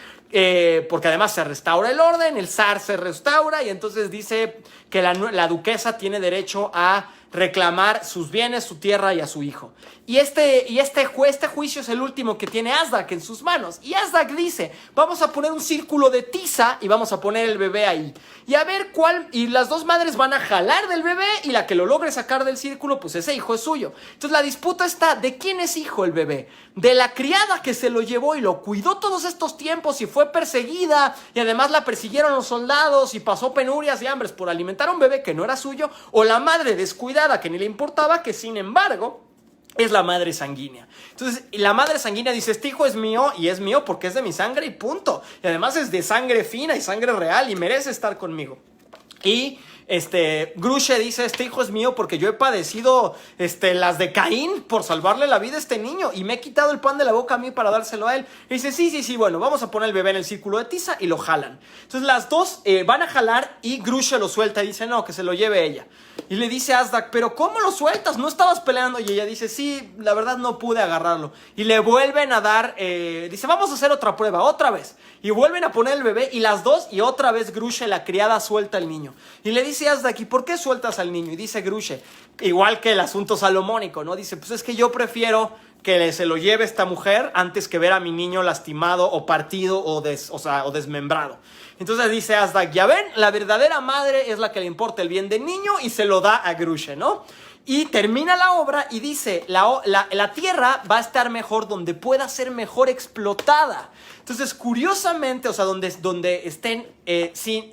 Speaker 1: porque además se restaura el orden, el zar se restaura y entonces dice que la duquesa tiene derecho a reclamar sus bienes, su tierra y a su hijo. Y este juicio es el último que tiene Azdak en sus manos. Y Azdak dice: vamos a poner un círculo de tiza y vamos a poner el bebé ahí. Y a ver cuál, y las dos madres van a jalar del bebé y la que lo logre sacar del círculo, pues ese hijo es suyo. Entonces la disputa está: ¿de quién es hijo el bebé? De la criada que se lo llevó y lo cuidó todos estos tiempos y fue perseguida y además la persiguieron los soldados y pasó penurias y hambres por alimentar a un bebé que no era suyo, o la madre descuidada que ni le importaba, que sin embargo es la madre sanguínea. Entonces la madre sanguínea dice: este hijo es mío y es mío porque es de mi sangre y punto, y además es de sangre fina y sangre real y merece estar conmigo. Y Gruche dice: este hijo es mío porque yo he padecido las de Caín por salvarle la vida a este niño y me he quitado el pan de la boca a mí para dárselo a él. Y dice: sí, bueno, vamos a poner el bebé en el círculo de tiza, y lo jalan. Entonces las dos van a jalar y Gruche lo suelta y dice: no, que se lo lleve ella. Y le dice a Azdak: pero ¿cómo lo sueltas? ¿No estabas peleando? Y ella dice: sí, la verdad no pude agarrarlo. Y le vuelven a dar, dice: vamos a hacer otra prueba, otra vez. Y vuelven a poner el bebé y las dos, y otra vez Gruche, la criada, suelta al niño. Y le dice a Azdak: ¿y por qué sueltas al niño? Y dice Gruche, igual que el asunto salomónico, ¿no? Dice: pues es que yo prefiero que se lo lleve esta mujer antes que ver a mi niño lastimado o partido o desmembrado. Entonces dice Azdak: ya ven, la verdadera madre es la que le importa el bien del niño, y se lo da a Gruche, ¿no? Y termina la obra y dice: la tierra va a estar mejor donde pueda ser mejor explotada. Entonces, curiosamente, o sea, donde estén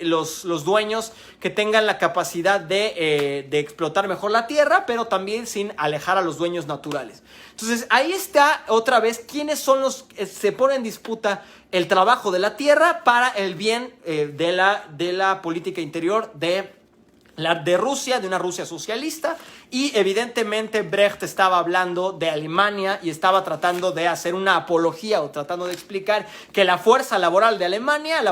Speaker 1: los dueños que tengan la capacidad de explotar mejor la tierra, pero también sin alejar a los dueños naturales. Entonces, ahí está otra vez quiénes son los que se ponen en disputa el trabajo de la tierra para el bien de la política interior de Rusia, de una Rusia socialista. Y evidentemente Brecht estaba hablando de Alemania y estaba tratando de hacer una apología o tratando de explicar que la fuerza laboral de Alemania,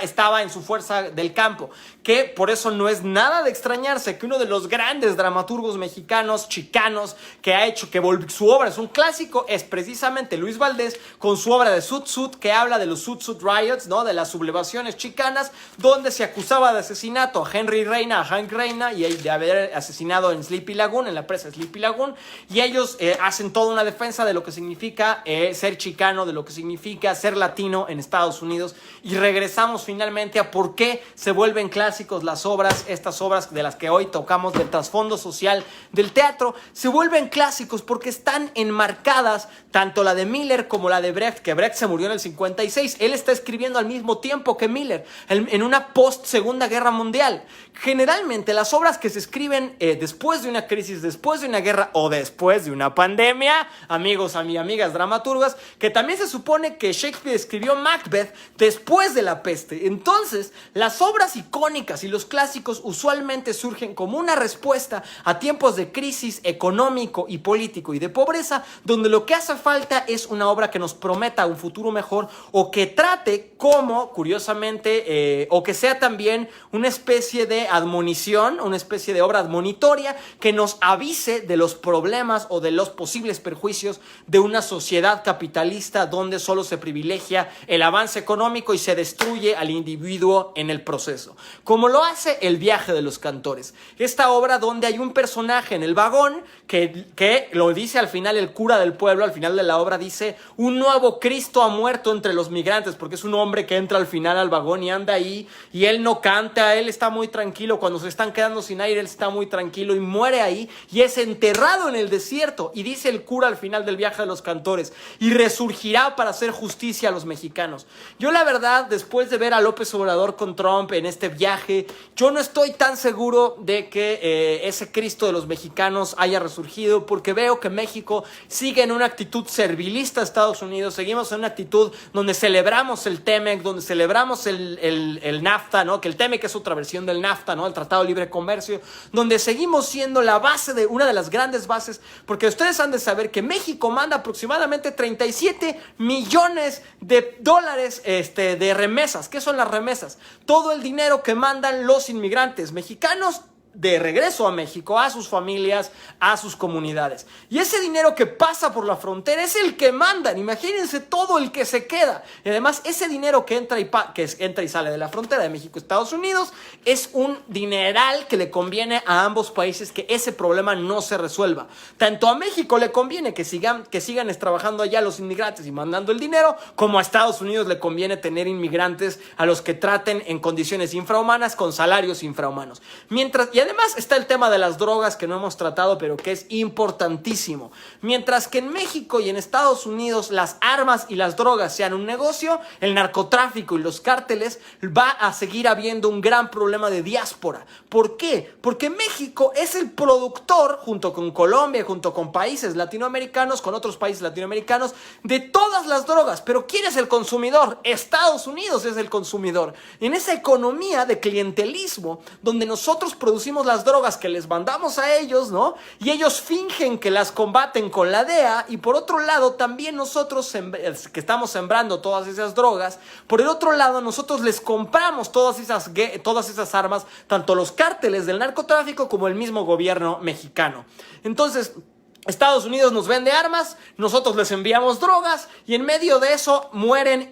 Speaker 1: estaba en su fuerza del campo, que por eso no es nada de extrañarse que uno de los grandes dramaturgos mexicanos, chicanos, que ha hecho que su obra es un clásico, es precisamente Luis Valdés, con su obra de Sud Sud, que habla de los Sud Sud Riots, ¿no? De las sublevaciones chicanas, donde se acusaba de asesinato a Hank Reina, y de haber asesinado en Sleepy Lagoon, en la presa Sleepy Lagoon, y ellos hacen toda una defensa de lo que significa ser chicano, de lo que significa ser latino en Estados Unidos. Y regresamos finalmente a por qué se vuelven clásicos estas obras de las que hoy tocamos, del trasfondo social del teatro. Se vuelven clásicos porque están enmarcadas, tanto la de Miller como la de Brecht, que Brecht se murió en el 56. Él está escribiendo al mismo tiempo que Miller, en una post Segunda Guerra Mundial. generalmente las obras que se escriben después de una crisis, después de una guerra o después de una pandemia, amigos, amigas dramaturgas, que también se supone que Shakespeare escribió Macbeth después de la peste. Entonces, las obras icónicas y los clásicos usualmente surgen como una respuesta a tiempos de crisis económico y político y de pobreza, donde lo que hace falta es una obra que nos prometa un futuro mejor o que trate como, curiosamente, o que sea también una especie de admonición, una especie de obra admonitoria que nos avise de los problemas o de los posibles perjuicios de una sociedad capitalista donde solo se privilegia el avance económico y se destruye al individuo en el proceso. Como lo hace El viaje de los cantores. Esta obra donde hay un personaje en el vagón que lo dice al final el cura del pueblo, al final de la obra dice: un nuevo Cristo ha muerto entre los migrantes, porque es un hombre que entra al final al vagón y anda ahí y él no canta, él está muy tranquilo, cuando se están quedando sin aire él está muy tranquilo y muere ahí y es enterrado en el desierto, y dice el cura al final del viaje de los cantores: y resurgirá para hacer justicia a los mexicanos. Yo la verdad, después de ver a López Obrador con Trump en este viaje, yo no estoy tan seguro de que ese Cristo de los mexicanos haya resurgido, porque veo que México sigue en una actitud servilista a Estados Unidos, seguimos en una actitud donde celebramos el TEMEC, donde celebramos el NAFTA, ¿no? Que el TEMEC es otra versión del NAFTA, ¿no? El Tratado de Libre Comercio, donde seguimos siendo la base de una de las grandes bases, porque ustedes han de saber que México manda aproximadamente 37 millones de dólares de remesas. ¿Qué son las remesas? Todo el dinero que mandan los inmigrantes mexicanos de regreso a México, a sus familias, a sus comunidades. Y ese dinero que pasa por la frontera es el que mandan. Imagínense todo el que se queda. Y además, ese dinero que entra y sale de la frontera de México a Estados Unidos es un dineral que le conviene a ambos países que ese problema no se resuelva. Tanto a México le conviene que sigan trabajando allá los inmigrantes y mandando el dinero, como a Estados Unidos le conviene tener inmigrantes a los que traten en condiciones infrahumanas, con salarios infrahumanos. Y además está el tema de las drogas, que no hemos tratado, pero que es importantísimo. Mientras que en México y en Estados Unidos las armas y las drogas sean un negocio, el narcotráfico y los cárteles, va a seguir habiendo un gran problema de diáspora. ¿Por qué? Porque México es el productor, junto con Colombia, junto con países latinoamericanos, con otros países latinoamericanos, de todas las drogas. Pero ¿quién es el consumidor? Estados Unidos es el consumidor. En esa economía de clientelismo, donde nosotros producimos las drogas que les mandamos a ellos, ¿no? Y ellos fingen que las combaten con la DEA, y por otro lado también nosotros que estamos sembrando todas esas drogas, por el otro lado nosotros les compramos todas esas armas, tanto los cárteles del narcotráfico como el mismo gobierno mexicano. Entonces, Estados Unidos nos vende armas, nosotros les enviamos drogas, y en medio de eso mueren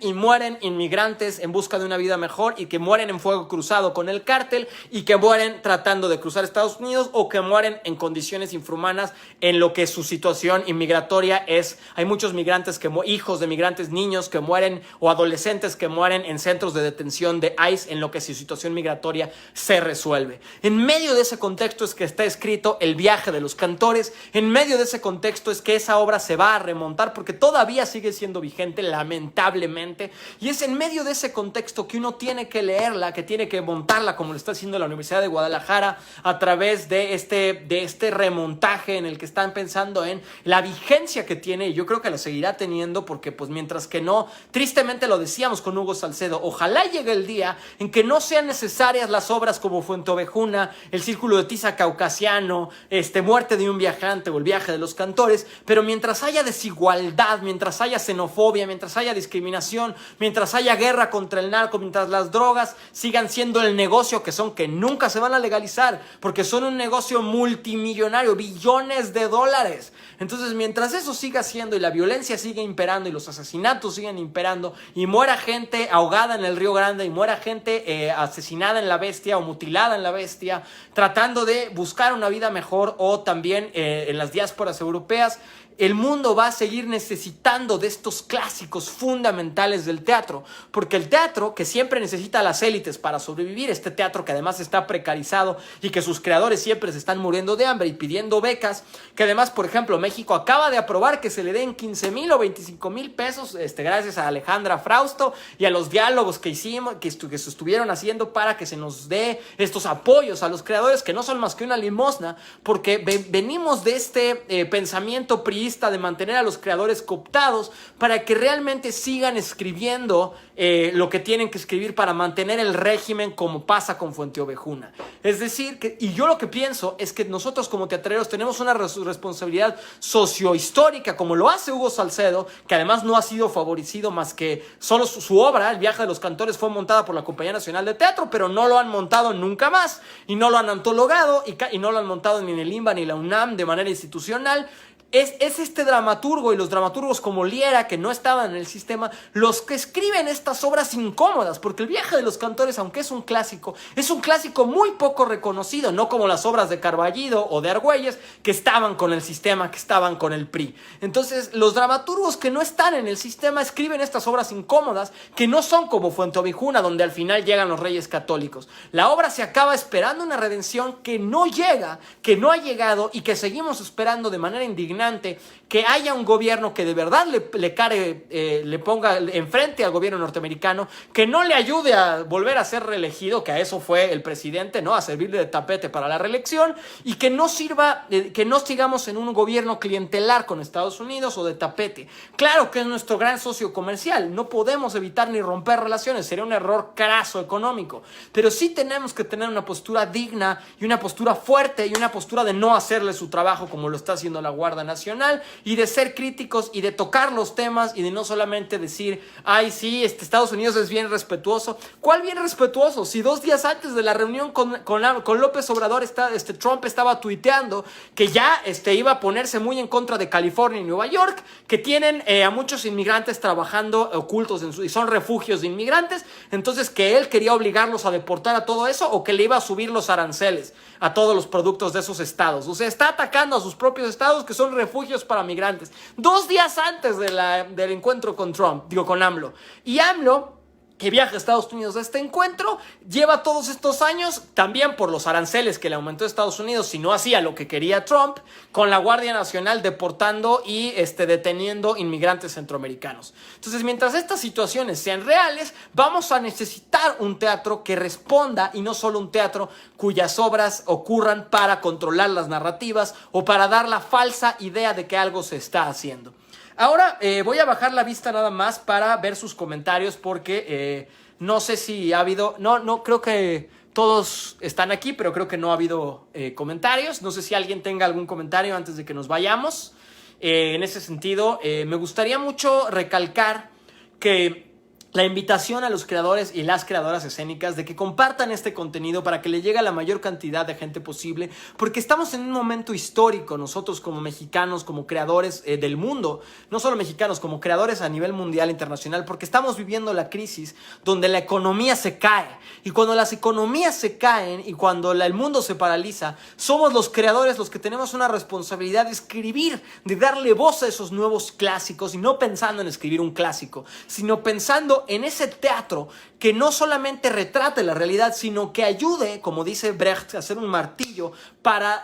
Speaker 1: inmigrantes en busca de una vida mejor, y que mueren en fuego cruzado con el cártel, y que mueren tratando de cruzar Estados Unidos, o que mueren en condiciones infrahumanas en lo que su situación inmigratoria es. Hay muchos migrantes, hijos de migrantes, niños que mueren, o adolescentes que mueren en centros de detención de ICE en lo que su situación migratoria se resuelve. En medio de ese contexto es que está escrito El viaje de los cantores. En medio de ese contexto es que esa obra se va a remontar, porque todavía sigue siendo vigente, lamentablemente, y es en medio de ese contexto que uno tiene que leerla, que tiene que montarla, como lo está haciendo la Universidad de Guadalajara, a través de este remontaje en el que están pensando en la vigencia que tiene, y yo creo que la seguirá teniendo, porque pues mientras que no, tristemente lo decíamos con Hugo Salcedo, ojalá llegue el día en que no sean necesarias las obras como Fuenteovejuna, El Círculo de Tiza Caucasiano, Muerte de un viajante o El viaje de los cantores, pero mientras haya desigualdad, mientras haya xenofobia, mientras haya discriminación, mientras haya guerra contra el narco, mientras las drogas sigan siendo el negocio que nunca se van a legalizar, porque son un negocio multimillonario, billones de dólares. Entonces, mientras eso siga siendo, y la violencia sigue imperando, y los asesinatos siguen imperando, y muera gente ahogada en el Río Grande, y muera gente asesinada en la Bestia o mutilada en la Bestia, tratando de buscar una vida mejor, o también en las diásporas europeas, el mundo va a seguir necesitando de estos clásicos fundamentales del teatro, porque el teatro, que siempre necesita a las élites para sobrevivir, este teatro que además está precarizado y que sus creadores siempre se están muriendo de hambre y pidiendo becas, que además, por ejemplo, México acaba de aprobar que se le den 15,000 o 25,000 pesos, gracias a Alejandra Frausto y a los diálogos que hicimos, que se estuvieron haciendo para que se nos dé estos apoyos a los creadores, que no son más que una limosna, porque venimos de este pensamiento priista de mantener a los creadores cooptados para que realmente sigan escribiendo lo que tienen que escribir para mantener el régimen, como pasa con Fuenteovejuna. Es decir, y yo lo que pienso es que nosotros como teatreros tenemos una responsabilidad sociohistórica, como lo hace Hugo Salcedo, que además no ha sido favorecido más que solo su obra, El viaje de los cantores, fue montada por la Compañía Nacional de Teatro, pero no lo han montado nunca más, y no lo han antologado, y no lo han montado ni en el IMBA ni la UNAM de manera institucional. Es este dramaturgo y los dramaturgos como Liera, que no estaban en el sistema, los que escriben estas obras incómodas, porque El viaje de los cantores, aunque es un clásico muy poco reconocido, no como las obras de Carballido o de Argüelles, que estaban con el sistema, que estaban con el PRI. Entonces, los dramaturgos que no están en el sistema escriben estas obras incómodas, que no son como Fuenteovejuna, donde al final llegan los Reyes Católicos. La obra se acaba esperando una redención que no llega, que no ha llegado, y que seguimos esperando de manera indignante que haya un gobierno que de verdad le ponga enfrente al gobierno norteamericano, que no le ayude a volver a ser reelegido, que a eso fue el presidente, ¿no? A servirle de tapete para la reelección, y que no sigamos en un gobierno clientelar con Estados Unidos o de tapete. Claro que es nuestro gran socio comercial, no podemos evitar ni romper relaciones, sería un error craso económico, pero sí tenemos que tener una postura digna y una postura fuerte y una postura de no hacerle su trabajo como lo está haciendo la Guardia Nacional, y de ser críticos y de tocar los temas y de no solamente decir, ay sí, Estados Unidos es bien respetuoso. ¿Cuál bien respetuoso? Si 2 días antes de la reunión con López Obrador Trump estaba tuiteando que ya iba a ponerse muy en contra de California y Nueva York, que tienen a muchos inmigrantes trabajando ocultos y son refugios de inmigrantes, entonces que él quería obligarlos a deportar a todo eso, o que le iba a subir los aranceles a todos los productos de esos estados. O sea, está atacando a sus propios estados, que son refugios para migrantes, 2 días antes del encuentro con AMLO. Y AMLO, que viaja a Estados Unidos a este encuentro, lleva todos estos años, también por los aranceles que le aumentó Estados Unidos si no hacía lo que quería Trump, con la Guardia Nacional deportando y deteniendo inmigrantes centroamericanos. Entonces, mientras estas situaciones sean reales, vamos a necesitar un teatro que responda, y no solo un teatro cuyas obras ocurran para controlar las narrativas o para dar la falsa idea de que algo se está haciendo. Ahora voy a bajar la vista nada más para ver sus comentarios, porque no sé si ha habido... No, creo que todos están aquí, pero creo que no ha habido comentarios. No sé si alguien tenga algún comentario antes de que nos vayamos. En ese sentido, me gustaría mucho recalcar que la invitación a los creadores y las creadoras escénicas de que compartan este contenido para que le llegue a la mayor cantidad de gente posible, porque estamos en un momento histórico nosotros como mexicanos, como creadores del mundo, no solo mexicanos, como creadores a nivel mundial, internacional, porque estamos viviendo la crisis donde la economía se cae, y cuando las economías se caen y cuando el mundo se paraliza, somos los creadores los que tenemos una responsabilidad de escribir, de darle voz a esos nuevos clásicos, y no pensando en escribir un clásico, sino pensando en ese teatro que no solamente retrate la realidad, sino que ayude, como dice Brecht, a hacer un martillo para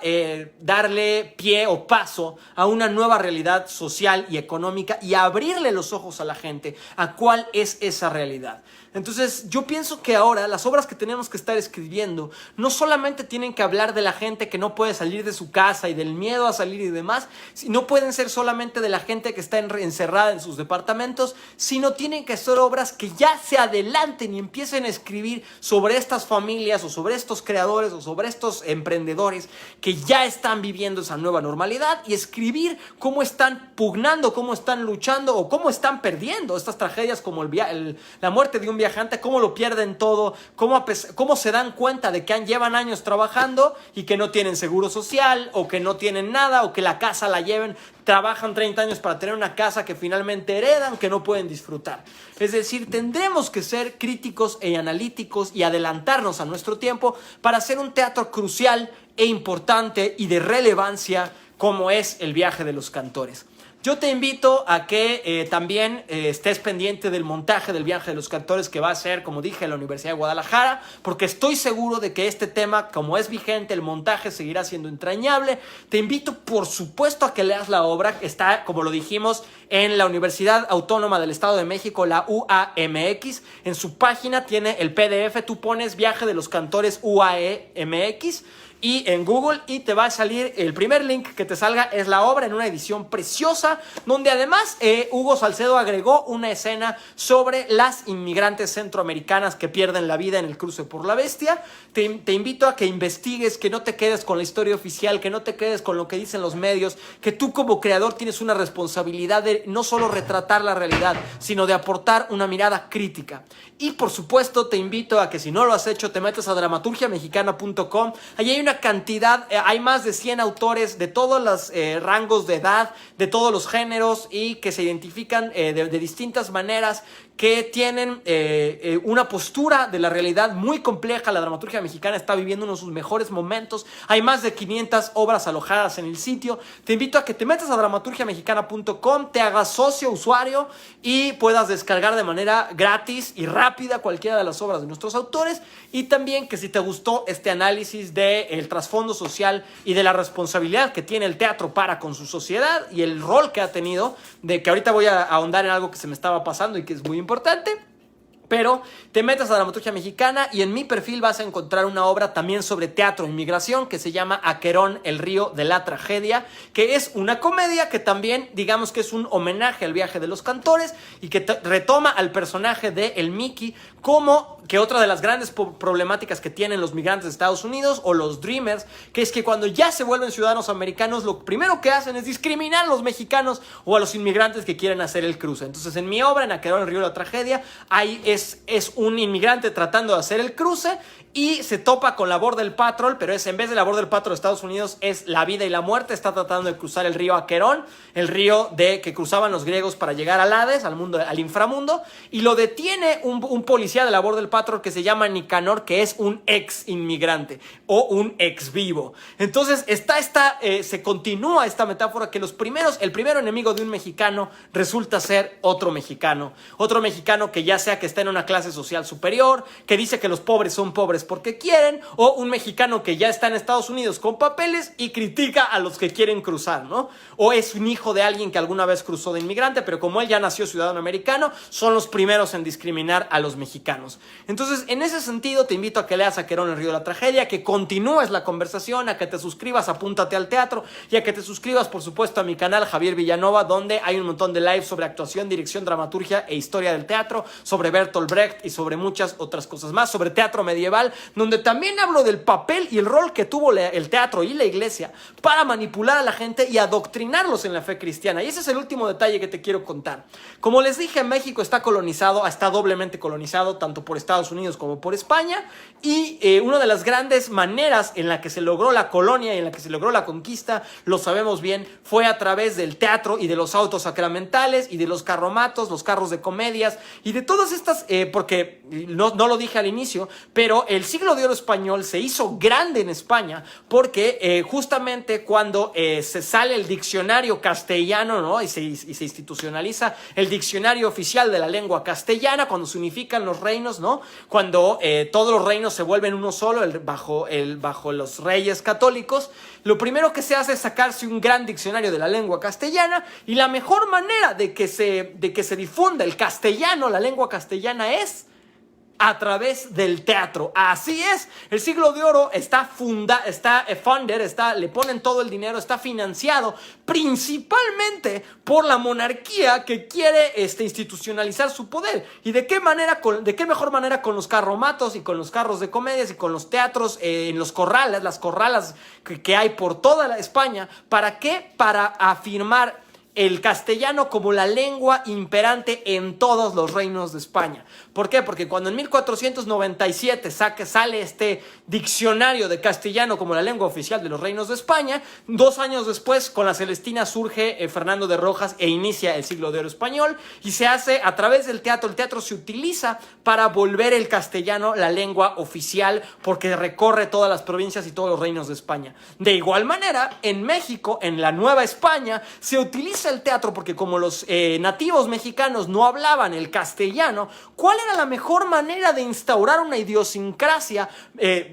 Speaker 1: darle pie o paso a una nueva realidad social y económica, y abrirle los ojos a la gente a cuál es esa realidad. Entonces, yo pienso que ahora las obras que tenemos que estar escribiendo no solamente tienen que hablar de la gente que no puede salir de su casa y del miedo a salir y demás, no pueden ser solamente de la gente que está encerrada en sus departamentos, sino tienen que ser obras que ya se adelanten y empiecen a escribir sobre estas familias, o sobre estos creadores, o sobre estos emprendedores que ya están viviendo esa nueva normalidad, y escribir cómo están pugnando, cómo están luchando o cómo están perdiendo estas tragedias, como la muerte de un viajante, cómo lo pierden todo, cómo se dan cuenta de que llevan años trabajando y que no tienen seguro social, o que no tienen nada, o que la casa la lleven, trabajan 30 años para tener una casa que finalmente heredan, que no pueden disfrutar. Es decir, tendremos que ser críticos e analíticos y adelantarnos a nuestro tiempo para hacer un teatro crucial e importante y de relevancia como es El viaje de los cantores. Yo te invito a que también estés pendiente del montaje del viaje de los cantores que va a ser, como dije, en la Universidad de Guadalajara, porque estoy seguro de que este tema, como es vigente, el montaje seguirá siendo entrañable. Te invito, por supuesto, a que leas la obra. Está, como lo dijimos, en la Universidad Autónoma del Estado de México, la UAMX. En su página tiene el PDF. Tú pones Viaje de los Cantores UAMX y en Google y te va a salir el primer link que te salga es la obra en una edición preciosa, donde además Hugo Salcedo agregó una escena sobre las inmigrantes centroamericanas que pierden la vida en el cruce por la Bestia. Te invito a que investigues, que no te quedes con la historia oficial, que no te quedes con lo que dicen los medios, que tú como creador tienes una responsabilidad de no solo retratar la realidad, sino de aportar una mirada crítica. Y por supuesto te invito a que, si no lo has hecho, te metas a dramaturgiamexicana.com. Allí hay una cantidad, hay más de 100 autores de todos los rangos de edad, de todos los géneros, y que se identifican de distintas maneras, que tienen una postura de la realidad muy compleja. La dramaturgia mexicana está viviendo uno de sus mejores momentos. Hay más de 500 obras alojadas en el sitio. Te invito a que te metas a dramaturgiamexicana.com, te hagas socio, usuario, y puedas descargar de manera gratis y rápida cualquiera de las obras de nuestros autores. Y también que si te gustó este análisis del trasfondo social y de la responsabilidad que tiene el teatro para con su sociedad y el rol que ha tenido, de que ahorita voy a ahondar en algo que se me estaba pasando y que es muy importante, pero te metas a Dramaturgia Mexicana y en mi perfil vas a encontrar una obra también sobre teatro e inmigración que se llama Aquerón, el río de la tragedia, que es una comedia que también, digamos que es un homenaje al viaje de los cantores y que retoma al personaje de El Mickey, como que otra de las grandes problemáticas que tienen los migrantes de Estados Unidos o los Dreamers, que es que cuando ya se vuelven ciudadanos americanos, lo primero que hacen es discriminar a los mexicanos o a los inmigrantes que quieren hacer el cruce. Entonces, en mi obra, en Aquerón, el río de la tragedia, ahí es un inmigrante tratando de hacer el cruce y se topa con la Border Patrol, pero en vez de la Border Patrol de Estados Unidos, es la vida y la muerte. Está tratando de cruzar el río Aquerón, el río que cruzaban los griegos para llegar al Hades, al inframundo, y lo detiene un policía de la Border Patrol que se llama Nicanor, que es un ex inmigrante o un ex vivo. Entonces se continúa esta metáfora que el primero enemigo de un mexicano resulta ser otro mexicano que ya sea que está en una clase social superior, que dice que los pobres son pobres porque quieren, o un mexicano que ya está en Estados Unidos con papeles y critica a los que quieren cruzar, ¿no? O es un hijo de alguien que alguna vez cruzó de inmigrante, pero como él ya nació ciudadano americano, son los primeros en discriminar a los mexicanos. Entonces, en ese sentido, te invito a que leas Aquerón, el río de la tragedia, que continúes la conversación, a que te suscribas a Apúntate al Teatro y a que te suscribas, por supuesto, a mi canal Javier Villanova, donde hay un montón de lives sobre actuación, dirección, dramaturgia e historia del teatro, sobre Bertolt Brecht y sobre muchas otras cosas más, sobre teatro medieval, donde también hablo del papel y el rol que tuvo el teatro y la iglesia para manipular a la gente y adoctrinarlos en la fe cristiana. Y ese es el último detalle que te quiero contar. Como les dije, México está doblemente colonizado, tanto por Estados Unidos como por España, y una de las grandes maneras en la que se logró la colonia y en la que se logró la conquista, lo sabemos bien, fue a través del teatro y de los autos sacramentales y de los carromatos, los carros de comedias y de todas estas, porque no lo dije al inicio, pero el siglo de oro español se hizo grande en España porque justamente cuando se sale el diccionario castellano, ¿no? y se institucionaliza el diccionario oficial de la lengua castellana, cuando se unifican los reinos, ¿no? Cuando todos los reinos se vuelven uno solo bajo los reyes católicos, lo primero que se hace es sacarse un gran diccionario de la lengua castellana, y la mejor manera de que se difunda el castellano, la lengua castellana, es a través del teatro. Así es, el siglo de oro le ponen todo el dinero, está financiado principalmente por la monarquía que quiere institucionalizar su poder. ¿Y de qué mejor manera? Con los carromatos y con los carros de comedias y con los teatros en los corrales, las corralas que hay por toda España. ¿Para qué? Para afirmar el castellano como la lengua imperante en todos los reinos de España. ¿Por qué? Porque cuando en 1497 sale este diccionario de castellano como la lengua oficial de los reinos de España, 2 años después, con la Celestina, surge Fernando de Rojas e inicia el siglo de oro español, y se hace a través del teatro. El teatro se utiliza para volver el castellano la lengua oficial, porque recorre todas las provincias y todos los reinos de España. De igual manera, en México, en la Nueva España, se utiliza unirse al teatro, porque como los nativos mexicanos no hablaban el castellano, ¿cuál era la mejor manera de instaurar una idiosincrasia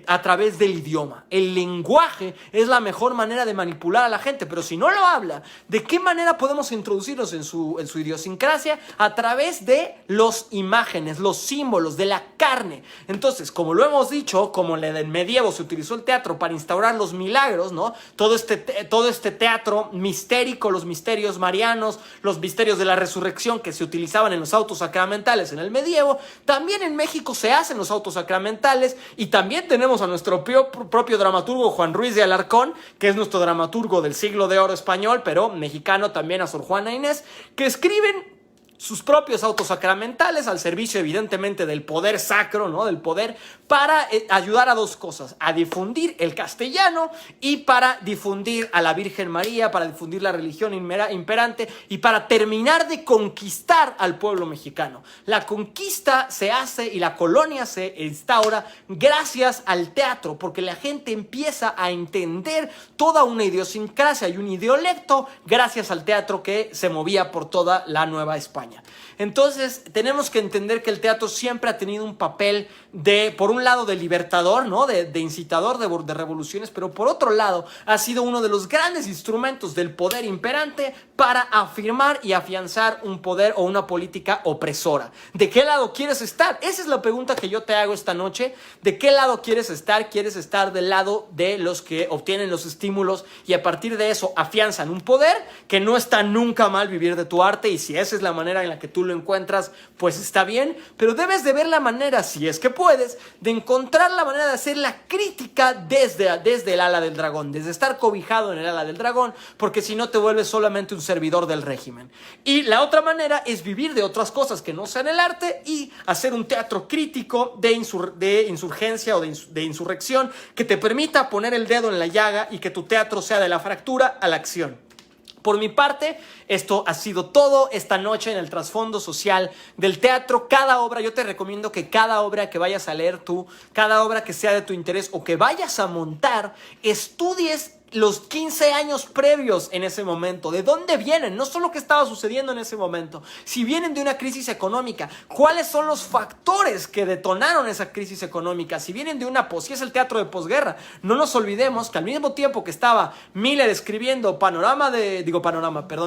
Speaker 1: a través del idioma? El lenguaje es la mejor manera de manipular a la gente, pero si no lo habla, ¿de qué manera podemos introducirlos en su idiosincrasia? A través de las imágenes, los símbolos, de la carne. Entonces, como lo hemos dicho, como en el medievo se utilizó el teatro para instaurar los milagros, ¿no? Todo este teatro mistérico, los misterios marianos, los misterios de la resurrección que se utilizaban en los autos sacramentales en el medievo, también en México se hacen los autos sacramentales, y también tenemos a nuestro propio dramaturgo Juan Ruiz de Alarcón, que es nuestro dramaturgo del siglo de oro español, pero mexicano también, a Sor Juana Inés, que escriben sus propios autos sacramentales al servicio evidentemente del poder sacro, ¿no? Del poder, para ayudar a dos cosas: a difundir el castellano y para difundir a la Virgen María, para difundir la religión imperante y para terminar de conquistar al pueblo mexicano. La conquista se hace y la colonia se instaura gracias al teatro, porque la gente empieza a entender toda una idiosincrasia y un idiolecto gracias al teatro que se movía por toda la Nueva España. Entonces tenemos que entender que el teatro siempre ha tenido un papel de, por un lado, de libertador, ¿no? de incitador de revoluciones, pero por otro lado ha sido uno de los grandes instrumentos del poder imperante para afirmar y afianzar un poder o una política opresora. ¿De qué lado quieres estar? Esa es la pregunta que yo te hago esta noche. ¿De qué lado quieres estar? ¿Quieres estar del lado de los que obtienen los estímulos y a partir de eso afianzan un poder? Que no está nunca mal vivir de tu arte, y si esa es la manera en la que tú lo encuentras, pues está bien, pero debes de ver la manera, si es que puedes, de encontrar la manera de hacer la crítica desde el ala del dragón, desde estar cobijado en el ala del dragón, porque si no te vuelves solamente un servidor del régimen. Y la otra manera es vivir de otras cosas que no sean el arte y hacer un teatro crítico de insurgencia o de insurrección que te permita poner el dedo en la llaga y que tu teatro sea de la fractura a la acción. Por mi parte, esto ha sido todo esta noche en el trasfondo social del teatro. Cada obra, yo te recomiendo que cada obra que vayas a leer tú, cada obra que sea de tu interés o que vayas a montar, estudies los 15 años previos en ese momento. ¿De dónde vienen? No solo qué estaba sucediendo en ese momento. Si vienen de una crisis económica, ¿cuáles son los factores que detonaron esa crisis económica? Si vienen de si es el teatro de posguerra, no nos olvidemos que al mismo tiempo que estaba Miller escribiendo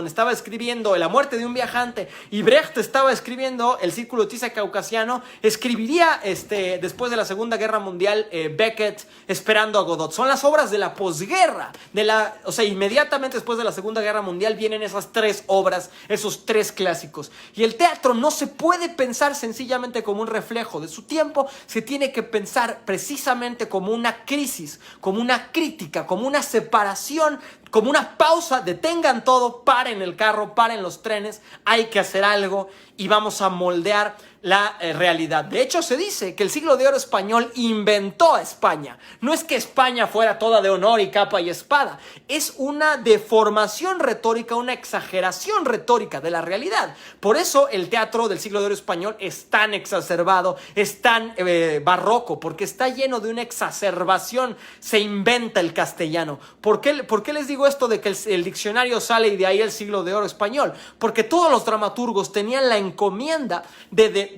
Speaker 1: estaba escribiendo La muerte de un viajante y Brecht estaba escribiendo El círculo de tiza caucasiano, escribiría después de la Segunda Guerra Mundial Beckett Esperando a Godot. Son las obras de la posguerra. Inmediatamente después de la Segunda Guerra Mundial vienen esas tres obras, esos tres clásicos. Y el teatro no se puede pensar sencillamente como un reflejo de su tiempo, se tiene que pensar precisamente como una crisis, como una crítica, como una separación, como una pausa. Detengan todo, paren el carro, paren los trenes, hay que hacer algo y vamos a moldear la realidad. De hecho, se dice que el siglo de oro español inventó a España. No es que España fuera toda de honor y capa y espada, es una deformación retórica, una exageración retórica de la realidad. Por eso el teatro del siglo de oro español es tan exacerbado, es tan barroco, porque está lleno de una exacerbación. Se inventa el castellano. ¿Por qué les digo esto de que el diccionario sale y de ahí el siglo de oro español? Porque todos los dramaturgos tenían la encomienda de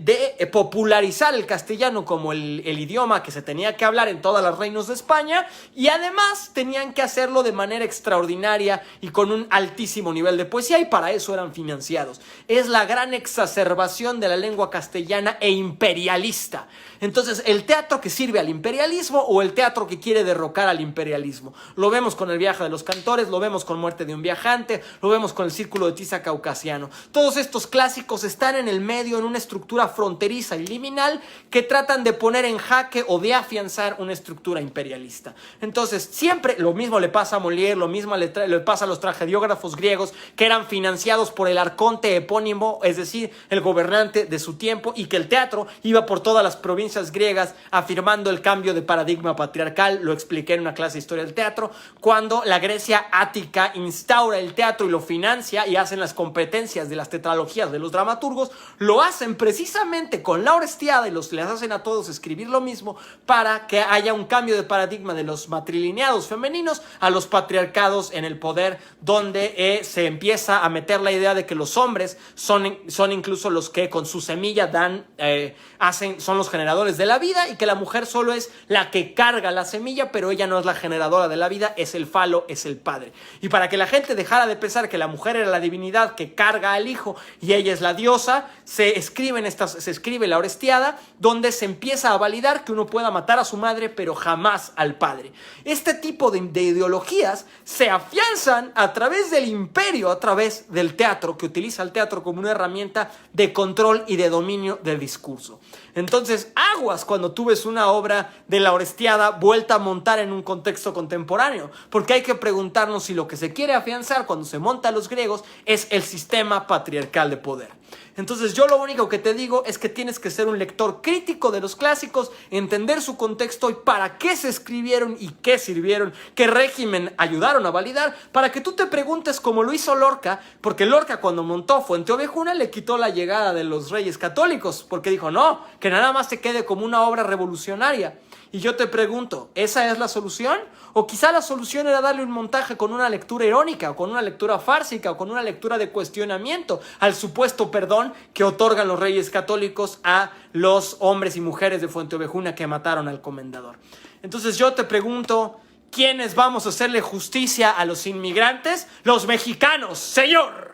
Speaker 1: popularizar el castellano como el idioma que se tenía que hablar en todas las reinos de España, y además tenían que hacerlo de manera extraordinaria y con un altísimo nivel de poesía, y para eso eran financiados. Es la gran exacerbación de la lengua castellana e imperialista. Entonces, el teatro que sirve al imperialismo o el teatro que quiere derrocar al imperialismo. Lo vemos con El viaje de los cantores, lo vemos con Muerte de un viajante, lo vemos con El círculo de tiza caucasiano. Todos estos clásicos están en el medio, en una estructura fronteriza y liminal que tratan de poner en jaque o de afianzar una estructura imperialista. Entonces, siempre lo mismo le pasa a Molière, lo mismo le pasa a los tragediógrafos griegos que eran financiados por el arconte epónimo, es decir, el gobernante de su tiempo, y que el teatro iba por todas las provincias griegas afirmando el cambio de paradigma patriarcal. Lo expliqué en una clase de historia del teatro, cuando la Grecia mitología ática instaura el teatro y lo financia y hacen las competencias de las tetralogías de los dramaturgos, lo hacen precisamente con la Orestiada y les hacen a todos escribir lo mismo para que haya un cambio de paradigma de los matrilineados femeninos a los patriarcados en el poder, donde se empieza a meter la idea de que los hombres son incluso los que con su semilla son los generadores de la vida, y que la mujer solo es la que carga la semilla, pero ella no es la generadora de la vida, es el falo, es el padre. Y para que la gente dejara de pensar que la mujer era la divinidad que carga al hijo y ella es la diosa, se escribe la Orestiada, donde se empieza a validar que uno pueda matar a su madre, pero jamás al padre. Este tipo de ideologías se afianzan a través del imperio, a través del teatro, que utiliza el teatro como una herramienta de control y de dominio del discurso. Entonces, aguas cuando tú ves una obra de la Orestiada vuelta a montar en un contexto contemporáneo, porque hay que preguntarnos si lo que se quiere afianzar cuando se monta a los griegos es el sistema patriarcal de poder. Entonces yo lo único que te digo es que tienes que ser un lector crítico de los clásicos, entender su contexto y para qué se escribieron y qué sirvieron, qué régimen ayudaron a validar, para que tú te preguntes como lo hizo Lorca, porque Lorca cuando montó Fuente Ovejuna le quitó la llegada de los reyes católicos, porque dijo no, que nada más se quede como una obra revolucionaria. Y yo te pregunto, ¿esa es la solución? O quizá la solución era darle un montaje con una lectura irónica, o con una lectura fársica, o con una lectura de cuestionamiento al supuesto perdón que otorgan los reyes católicos a los hombres y mujeres de Fuente Ovejuna que mataron al comendador. Entonces yo te pregunto, ¿quiénes vamos a hacerle justicia a los inmigrantes? Los mexicanos, señor.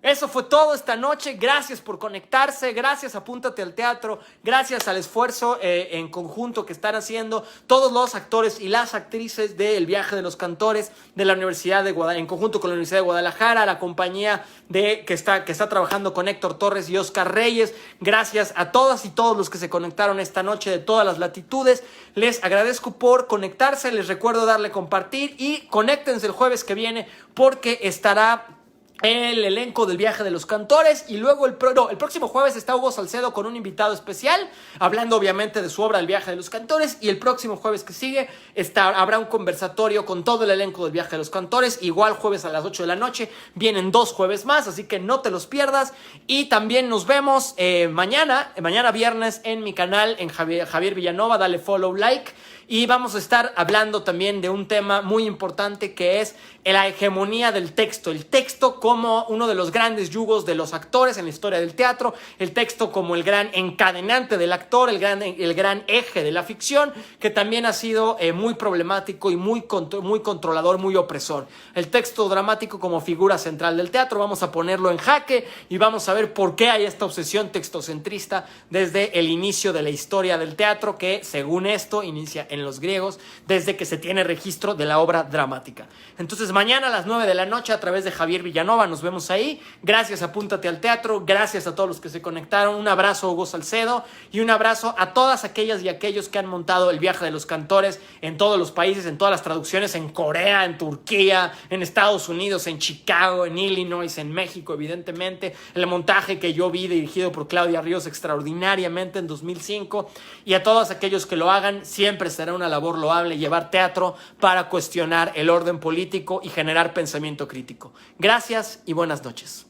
Speaker 1: Eso fue todo esta noche. Gracias por conectarse, gracias a Apúntate al Teatro, gracias al esfuerzo en conjunto que están haciendo todos los actores y las actrices de El Viaje de los Cantores de la Universidad de Guadalajara, en conjunto con la Universidad de Guadalajara, la compañía que está trabajando con Héctor Torres y Oscar Reyes. Gracias a todas y todos los que se conectaron esta noche de todas las latitudes. Les agradezco por conectarse, les recuerdo darle compartir y conéctense el jueves que viene porque estará el elenco del Viaje de los Cantores y luego el próximo jueves está Hugo Salcedo con un invitado especial hablando obviamente de su obra El Viaje de los Cantores, y el próximo jueves que sigue habrá un conversatorio con todo el elenco del Viaje de los Cantores, igual jueves a las 8 de la noche, vienen 2 jueves más, así que no te los pierdas. Y también nos vemos mañana viernes en mi canal en Javier Villanova, dale follow, like. Y vamos a estar hablando también de un tema muy importante que es la hegemonía del texto. El texto como uno de los grandes yugos de los actores en la historia del teatro. El texto como el gran encadenante del actor, el gran eje de la ficción, que también ha sido muy problemático y muy controlador, muy opresor. El texto dramático como figura central del teatro. Vamos a ponerlo en jaque y vamos a ver por qué hay esta obsesión textocentrista desde el inicio de la historia del teatro, que según esto inicia en los griegos, desde que se tiene registro de la obra dramática. Entonces mañana a las 9 de la noche a través de Javier Villanova nos vemos ahí. Gracias, Apúntate al Teatro, gracias a todos los que se conectaron, un abrazo a Hugo Salcedo y un abrazo a todas aquellas y aquellos que han montado El Viaje de los Cantores en todos los países, en todas las traducciones, en Corea, en Turquía, en Estados Unidos, en Chicago, en Illinois, en México, evidentemente. El montaje que yo vi dirigido por Claudia Ríos extraordinariamente en 2005, y a todos aquellos que lo hagan, siempre será una labor loable llevar teatro para cuestionar el orden político y generar pensamiento crítico. Gracias y buenas noches.